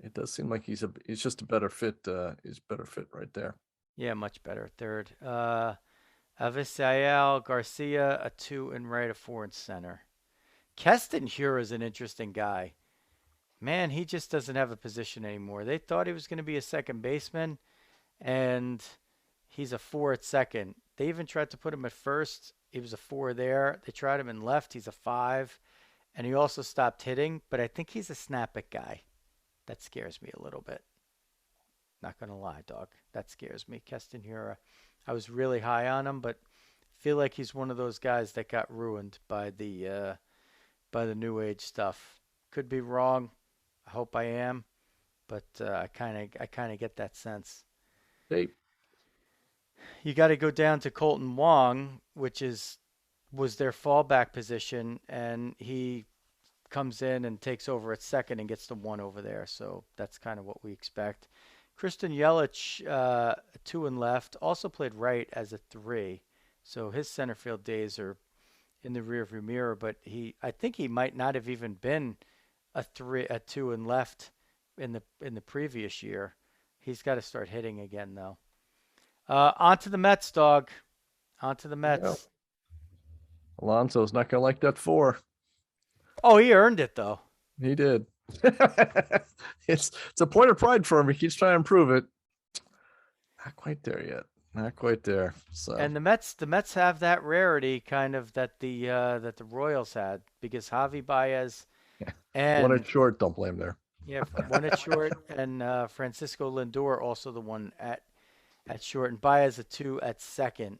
it does seem like he's just a better fit. He's a better fit right there. Yeah, much better. Third. Avisail Garcia, a 2 and right, a 4 and center. Keston Hura is an interesting guy. Man, he just doesn't have a position anymore. They thought he was going to be a second baseman, and he's a 4 at second. They even tried to put him at first. He was a 4 there. They tried him in left. He's a 5. And he also stopped hitting, but I think he's a snap it guy. That scares me a little bit. Not gonna lie, dog. That scares me. Keston Hura. I was really high on him, but feel like he's one of those guys that got ruined by the new age stuff. Could be wrong. I hope I am, but I kind of get that sense. Hey, You got to go down to Colton Wong, which was their fallback position, and he comes in and takes over at second and gets the one over there. So that's kind of what we expect. Kristen Yelich, 2 and left, also played right as a 3. So his center field days are in the rearview mirror, but I think he might not have even been a 2 and left in the previous year. He's got to start hitting again though. On to the Mets, dog. On to the Mets. yeah. Alonso's not gonna like that 4. Oh, he earned it though. He did. It's a point of pride for him. He keeps trying to improve it. Not quite there yet. Not quite there. So And the Mets have that rarity kind of that the Royals had because Javi Baez one and at short, don't blame there. yeah, one at short and Francisco Lindor also the one at short and Baez a 2 at second.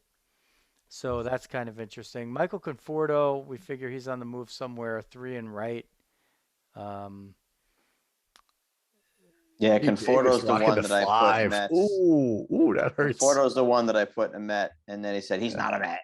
So that's kind of interesting. Michael Conforto, we figure he's on the move somewhere, 3 and right. Um, Yeah, He Conforto's the rocking one to that I put 5. Mets. Ooh, that hurts. Conforto's the one that I put in a Met, and then he said he's Yeah. not a Met.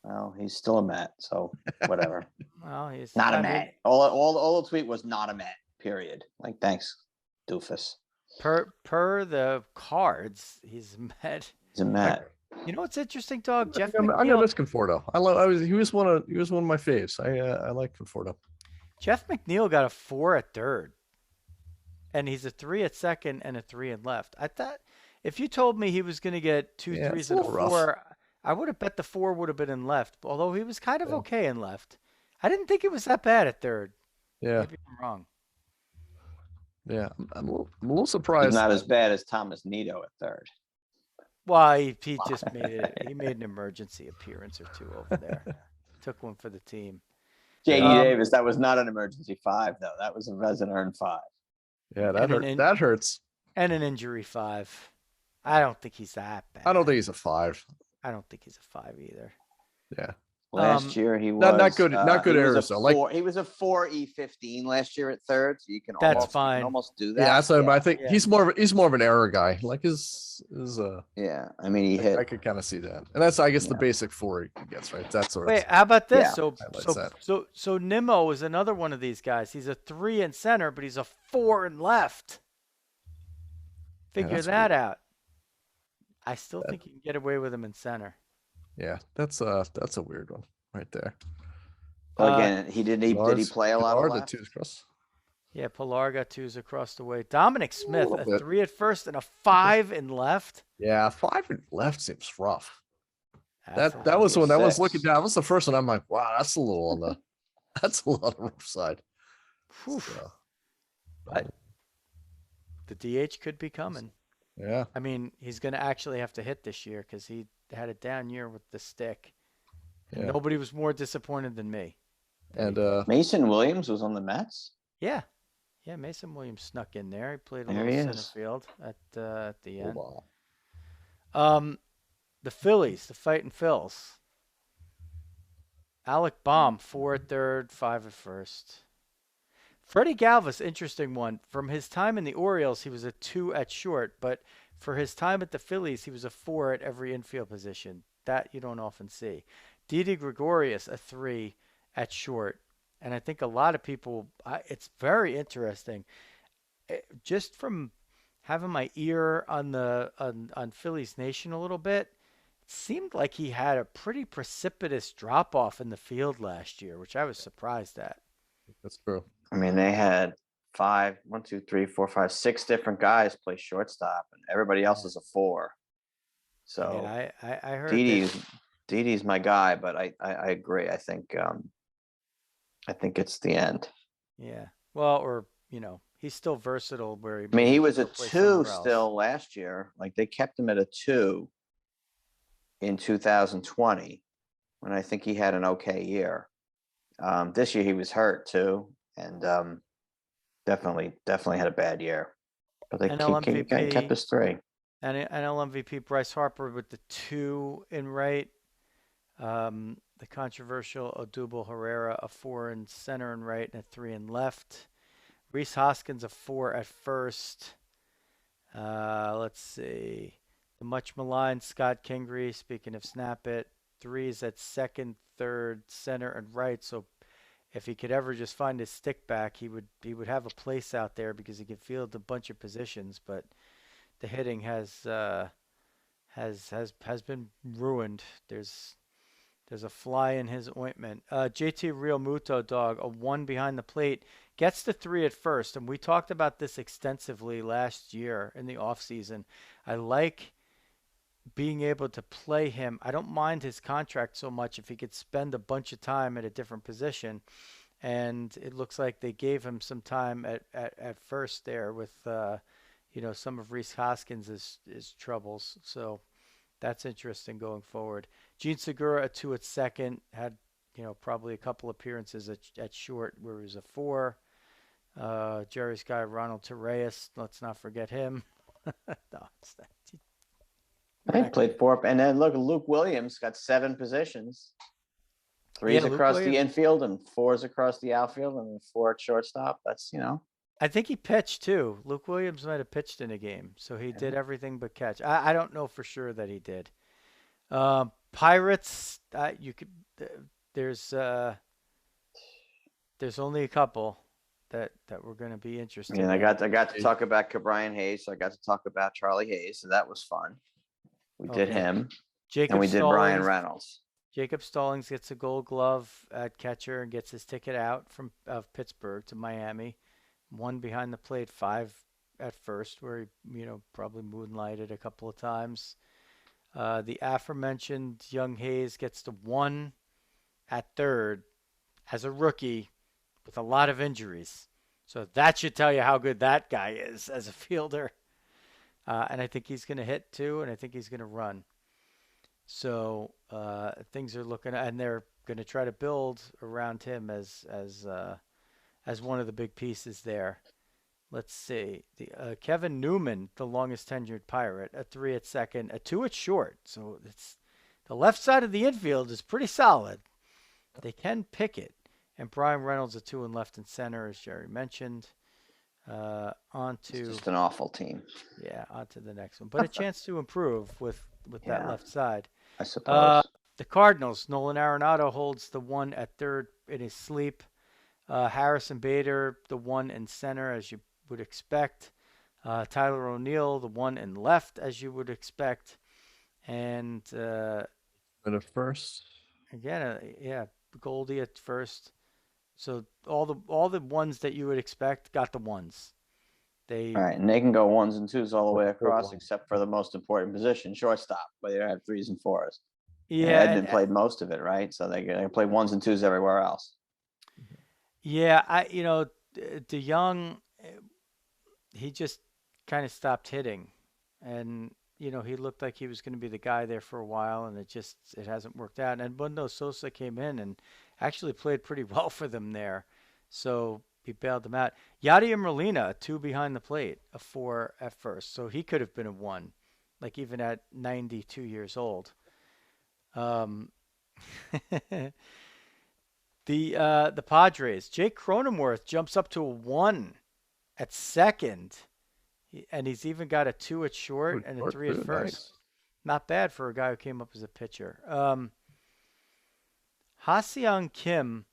Well, he's still a Met, so whatever. well, he's Not a I mean, Met. All the tweet was not a Met. Period. Like, thanks, doofus. per the cards, he's met. He's a Met. You know what's interesting, dog? Jeff I'm gonna McNeil. miss Conforto. He was one of my faves. I like Conforto. Jeff McNeil got a 4 at third, and he's a 3 at second and a 3 in left. I thought if you told me he was going to get two Yeah, threes it's a and a little rough. 4, I would have bet the 4 would have been in left. Although he was kind of Yeah. okay in left. I didn't think it was that bad at third. Yeah, Maybe I'm wrong. yeah. I'm a little He's surprised. not as bad as Thomas Nito at third. Well, he just made it. He made an emergency appearance or 2 over there. Took one for the team. JD Um, Davis, that was not an emergency 5, though. That was a resident earned 5. Yeah, And an that hurts. And an injury 5. I don't think he's that bad. I don't think he's a 5. I don't think he's a 5 either. Yeah. Last year he was not good he was errors, a though. Like 4, he was a 4E15 last year at third, so you can That's almost do that. yeah, so I think Yeah. he's more of an error guy. Like Yeah, I mean he hit. I could kind of see that, and that's I guess the Yeah. basic 4 he gets, right? That's sort of Wait, how about this? Yeah, highlights that. So Nimmo is another one of these guys. He's a 3 in center, but he's a 4 in left. Figure that's that weird. out. I still think you can get away with him in center. Yeah, that's a weird one right there. Well, again, did he play a lot of the left? 2s across. Yeah, Pilar got 2s across the way. Dominic Smith, little a bit. 3 at first and a 5 in left. Yeah, 5 and left seems rough. That's a That was the one that was 6. looking down. That was the first one. I'm like, wow, that's a little on the that's a lot of rough side. Whew. So, But the DH could be coming. yeah. I mean, he's going to actually have to hit this year because he had a down year with the stick. And Yeah. nobody was more disappointed than me. And Mason Williams was on the Mets. Yeah. Yeah, Mason Williams snuck in there. He played a There little he center is. field at the end. wow. The Phillies, the Fighting Phils. Alec Baum, 4 at third, 5 at first. Freddie Galvis, interesting one. From his time in the Orioles, he was a 2 at short, but for his time at the Phillies, he was a 4 at every infield position. That you don't often see. Didi Gregorius, a 3 at short. And I think a lot of people, it's very interesting. Just from having my ear on on Phillies Nation a little bit, it seemed like he had a pretty precipitous drop off in the field last year, which I was surprised at. That's true. I mean, they had 6 different guys play shortstop, and everybody else is a 4. So I heard that. Didi's Didi's my guy, but I agree. I think it's the end. Yeah. Well, or he's still versatile where he I mean, he maybe could was a go play two somewhere else. still last year. Like they kept him at a two in 2020 when I think he had an okay year. This year he was hurt too, and definitely had a bad year. But they NL kept MVP his three. and NL MVP Bryce Harper with the 2 in right. The controversial Odubel Herrera a 4 in center and right and a 3 in left. Rhys Hoskins a 4 at first. Let's see. The much maligned Scott Kingery, speaking of snap it, threes at second, third, center, and right. So if he could ever just find his stick back, he would have a place out there because he could field a bunch of positions. But the hitting has been ruined. There's a fly in his ointment. JT Real Muto Dog, a 1 behind the plate, gets the 3 at first. And we talked about this extensively last year in the offseason. I like being able to play him. I don't mind his contract so much if he could spend a bunch of time at a different position. And it looks like they gave him some time at first there with, some of Rhys Hoskins' troubles. So that's interesting going forward. Gene Segura a 2 at second had probably a couple appearances at short where he was a 4. Jerry's guy Ronald Torreyes, let's not forget him. No, I think played four, and then look, Luke Williams got 7 positions. Threes Luke across the Williams. infield and 4s across the outfield and 4 at shortstop. That's I think he pitched too. Luke Williams might have pitched in a game, so he did everything but catch. I don't know for sure that he did. Pirates, you could. There's there's only a couple that we're going to be interested I in. got to talk about Cabrian Hayes. So I got to talk about Charlie Hayes. So that was fun. We did him, and we did Brian Reynolds. Jacob Stallings gets a Gold Glove at catcher and gets his ticket out from Pittsburgh to Miami. 1 behind the plate, 5 at first, where he probably moonlighted a couple of times. The aforementioned young Hayes gets the 1 at third as a rookie with a lot of injuries. So that should tell you how good that guy is as a fielder. And I think he's going to hit too, and I think he's going to run. So things are looking, and they're going to try to build around him as one of the big pieces there. Let's see. Kevin Newman, the longest tenured Pirate, a 3 at second, a 2 at short. So it's the left side of the infield is pretty solid. They can pick it. And Brian Reynolds, a 2 in left and center, as Jerry mentioned. It's just an awful team. Yeah, on to the next one. But a chance to improve with that left side. I suppose. The Cardinals, Nolan Arenado holds the 1 at third in his sleep. Harrison Bader, the 1 in center, as you would expect. Tyler O'Neill, the 1 in left, as you would expect. And at first. Again, Goldie at first. So all the ones that you would expect got the 1s. All right, and they can go 1s and 2s all the way across, except for the most important position, shortstop, but they don't have 3s and 4s. Yeah, Edmund played most of it, right? So they play 1s and 2s everywhere else. Yeah, DeYoung, he just kind of stopped hitting, and he looked like he was going to be the guy there for a while, and it hasn't worked out. And Mundo Sosa came in and actually played pretty well for them there, so he bailed them out. Yadier Molina, a 2 behind the plate, a 4 at first, so he could have been a 1, like even at 92 years old. The Padres, Jake Cronenworth jumps up to a 1 at second, and he's even got a 2 at short and a 3 at first. Nice. Not bad for a guy who came up as a pitcher. Ha-Seong Kim,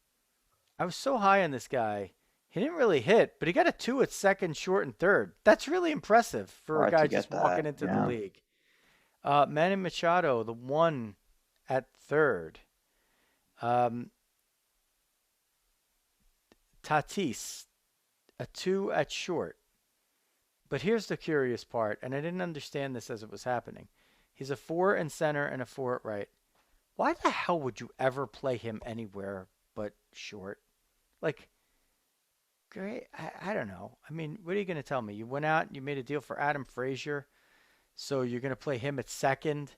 I was so high on this guy. He didn't really hit, but he got a 2 at second, short, and third. That's really impressive for a guy just walking into the league. Manny Machado, the 1 at third. Tatis, a 2 at short. But here's the curious part, and I didn't understand this as it was happening. He's a 4 in center and a 4 at right. Why the hell would you ever play him anywhere but short? Like, great. I don't know. I mean, what are you going to tell me? You went out and you made a deal for Adam Frazier, so you're going to play him at second,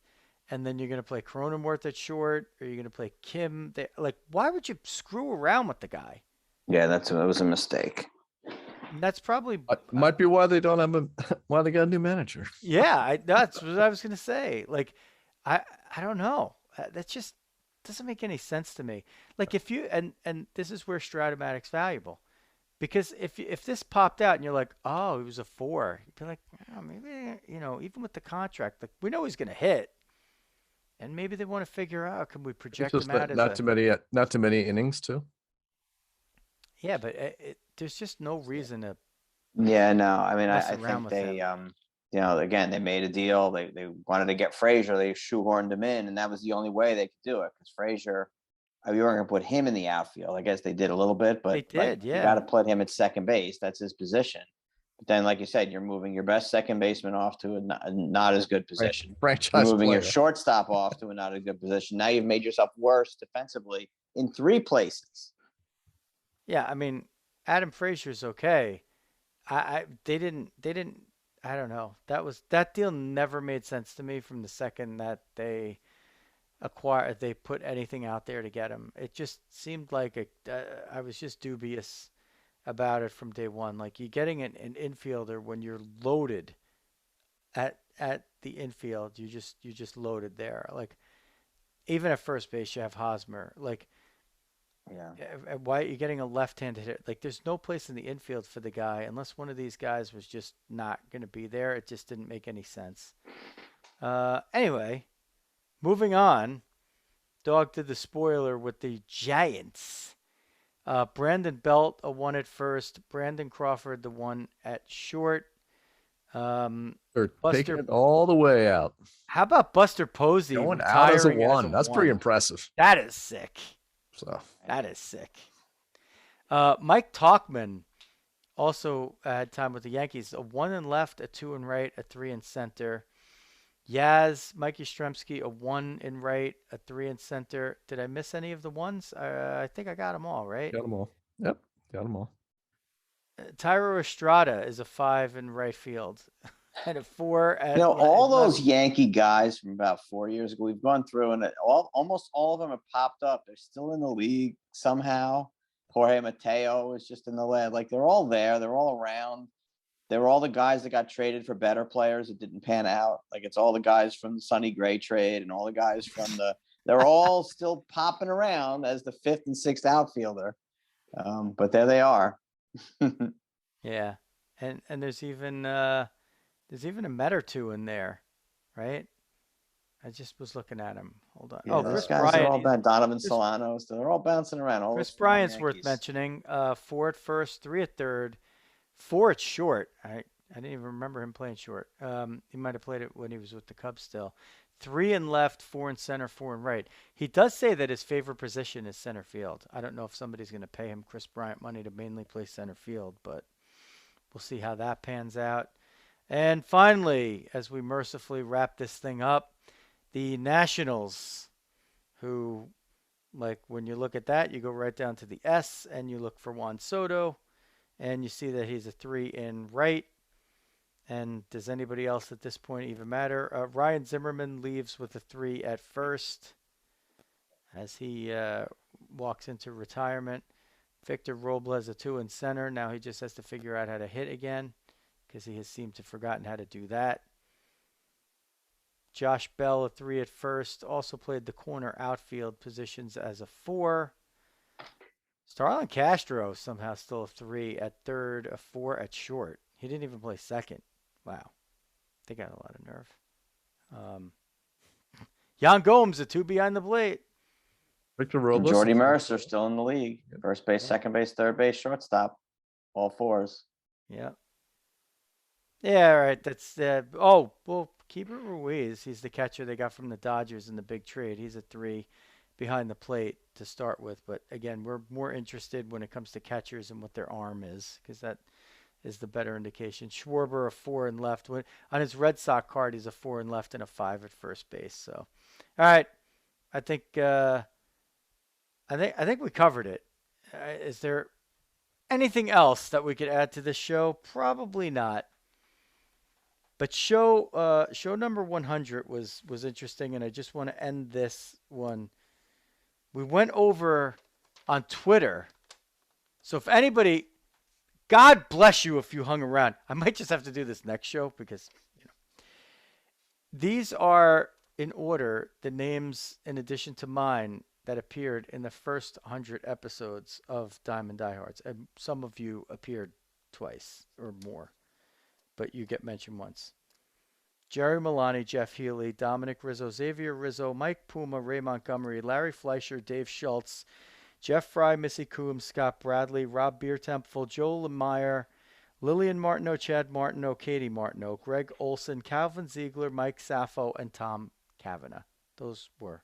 and then you're going to play Cronenworth at short, or you're going to play Kim there. Like, why would you screw around with the guy? Yeah, that was a mistake. And that's probably Might be why they don't have a why they got a new manager. yeah. That's what I was going to say. Like, I I don't know. That just doesn't make any sense to me. Like, if you and this is where Strat-O-Matic's valuable. Because if this popped out and you're like, oh, he was a 4, you'd be like, oh, maybe even with the contract, like we know he's gonna hit, and maybe they want to figure out, can we It's project just him out as not too many innings too. yeah, but there's just no reason to Yeah, no, I mean, mess I around think with they, him. again, they made a deal. They wanted to get Frazier. They shoehorned him in, and that was the only way they could do it because Frazier, we weren't going to put him in the outfield. I guess they did a little bit, They but like did, you got yeah, to put him at second base. That's his position. But then, like you said, you're moving your best second baseman off to a not as good position. You're Franchise moving your player. shortstop off to a not a good position. Now you've made yourself worse defensively in 3 places. yeah. I mean, Adam Frazier's okay. They didn't. I don't know. That deal never made sense to me from the second that they put anything out there to get him. It just seemed like I was just dubious about it from day one. Like, you're getting an infielder when you're loaded at the infield. You just loaded there. Like, even at first base you have Hosmer. Like, Yeah. why are you getting a left-handed hitter? Like, there's no place in the infield for the guy unless one of these guys was just not going to be there. It just didn't make any sense. Anyway, moving on. Dawg did the spoiler with the Giants. Brandon Belt, a 1 at first. Brandon Crawford, the 1 at short. They're taking Buster, it all the way out. how about Buster Posey Going out as a retiring as a 1. That's pretty 1? impressive. That is sick. So That is sick. Mike Talkman also had time with the Yankees. A 1 in left, a 2 in right, a 3 in center. Mikey Yastrzemski, a 1 in right, a 3 in center. Did I miss any of the ones? I think I got them all, right? got them all. Yep, got them all. Tyro Estrada is a 5 in right field and a 4 at All those left. Yankee guys from about 4 years ago, we've gone through, and almost all of them have popped up. They're still in the league somehow. Jorge Mateo is just in the league. Like, they're all there. They're all around. They were all the guys that got traded for better players that didn't pan out. Like, it's all the guys from the Sonny Gray trade and all the guys from they're all still popping around as the 5th and 6th outfielder. But there they are. Yeah. And there's even a Met or two in there, right? I just was looking at him. Hold on. Yeah, Oh, those Chris guys are Bryant. all bad. Donovan Solano. They're all bouncing around. All Chris those former Bryant's worth Yankees. mentioning. 4 at first, 3 at third, 4 at short. I didn't even remember him playing short. He might have played it when he was with the Cubs still. 3 in left, 4 in center, 4 in right. He does say that his favorite position is center field. I don't know if somebody's going to pay him Chris Bryant money to mainly play center field, but we'll see how that pans out. And finally, as we mercifully wrap this thing up, the Nationals, who, like, when you look at that, you go right down to the S and you look for Juan Soto, and you see that he's a 3 in right. And does anybody else at this point even matter? Ryan Zimmerman leaves with a 3 at first as he walks into retirement. Victor Robles, a 2 in center. Now he just has to figure out how to hit again because he has seemed to have forgotten how to do that. Josh Bell, a 3 at first. Also played the corner outfield positions as a 4. Starlin Castro somehow still a 3 at third, a 4 at short. He didn't even play second. Wow. They got a lot of nerve. Yan Gomes, a 2 behind the plate. Victor And Robles. Jordy Mercer still in the league. First base, second base, third base, shortstop. All 4s. Yeah. Yeah, all right. That's oh, well, Keeper Ruiz, he's the catcher they got from the Dodgers in the big trade. He's a 3 behind the plate to start with, but again, we're more interested when it comes to catchers and what their arm is, because that is the better indication. Schwarber a 4 and left. On his Red Sox card, he's a 4 and left and a 5 at first base. So, all right, I think we covered it. Is there anything else that we could add to this show? Probably not. But show number 100 was interesting, and I just want to end this one. We went over on Twitter. So if anybody, God bless you if you hung around. I might just have to do this next show because these are in order the names in addition to mine that appeared in the first 100 episodes of Diamond Diehards. And some of you appeared twice or more, but you get mentioned once. Jerry Milani, Jeff Healy, Dominic Rizzo, Xavier Rizzo, Mike Puma, Ray Montgomery, Larry Fleischer, Dave Schultz, Jeff Fry, Missy Coombs, Scott Bradley, Rob Biertemple, Joe Lemire, Lillian Martineau, Chad Martineau, Katie Martineau, Greg Olson, Calvin Ziegler, Mike Sappho, and Tom Kavanagh. Those were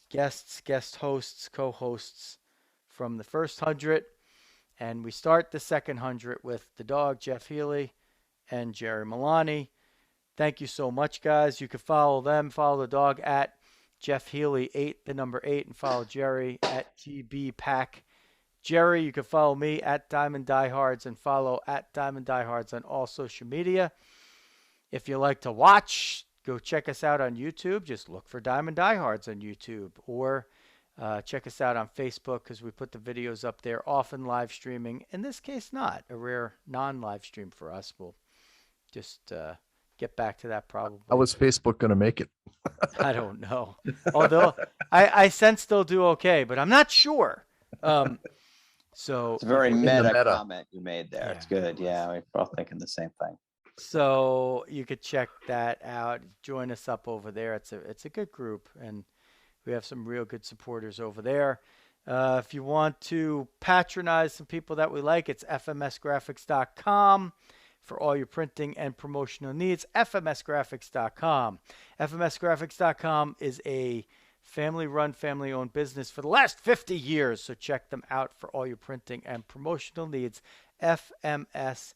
guests, guest hosts, co-hosts from the first 100. And we start the second 100 with the Dawg, Jeff Healy, and Jerry Milani. Thank you so much, guys. You can follow them. Follow the Dawg at Jeff Healy 8, the number 8, and follow Jerry at TB Pack. Jerry, you can follow me at Diamond Diehards and follow at Diamond Diehards on all social media. If you like to watch, go check us out on YouTube. Just look for Diamond Diehards on YouTube, or check us out on Facebook because we put the videos up there, often live streaming. In this case, not a rare non-live stream for us. We'll just get back to that probably. How was Facebook going to make it? I don't know. Although I sense they'll do okay, but I'm not sure. So it's a very meta comment you made there. Yeah, it's good. Yeah, we're both thinking the same thing. So you could check that out. Join us up over there. It's a good group, and we have some real good supporters over there. If you want to patronize some people that we like, it's fmsgraphics.com. For all your printing and promotional needs, fmsgraphics.com. fmsgraphics.com is a family-run, family-owned business for the last 50 years, so check them out for all your printing and promotional needs, fms.com.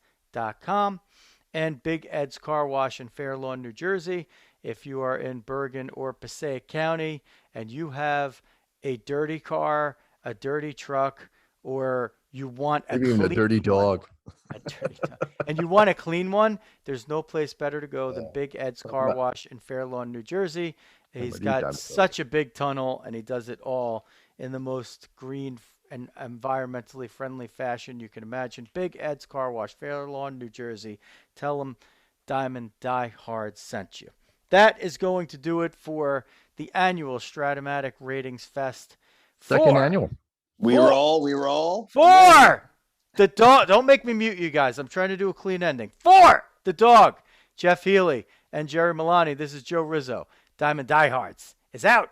And Big Ed's Car Wash in Fair Lawn, New Jersey. If you are in Bergen or Passaic County and you have a dirty car, a dirty truck, or you want a dirty dog. And you want a clean one, there's no place better to go than Big Ed's Car Wash in Fair Lawn, New Jersey. He's got such a big tunnel, and he does it all in the most green and environmentally friendly fashion you can imagine. Big Ed's Car Wash, Fair Lawn, New Jersey. Tell them Diamond Die Hard sent you. That is going to do it for the annual Strat-O-Matic Ratings Fest. Second annual. We roll. 4! The Dawg. Don't make me mute you guys. I'm trying to do a clean ending. 4! The Dawg, Jeff Healy, and Jerry Milani. This is Joe Rizzo. Diamond Diehards is out.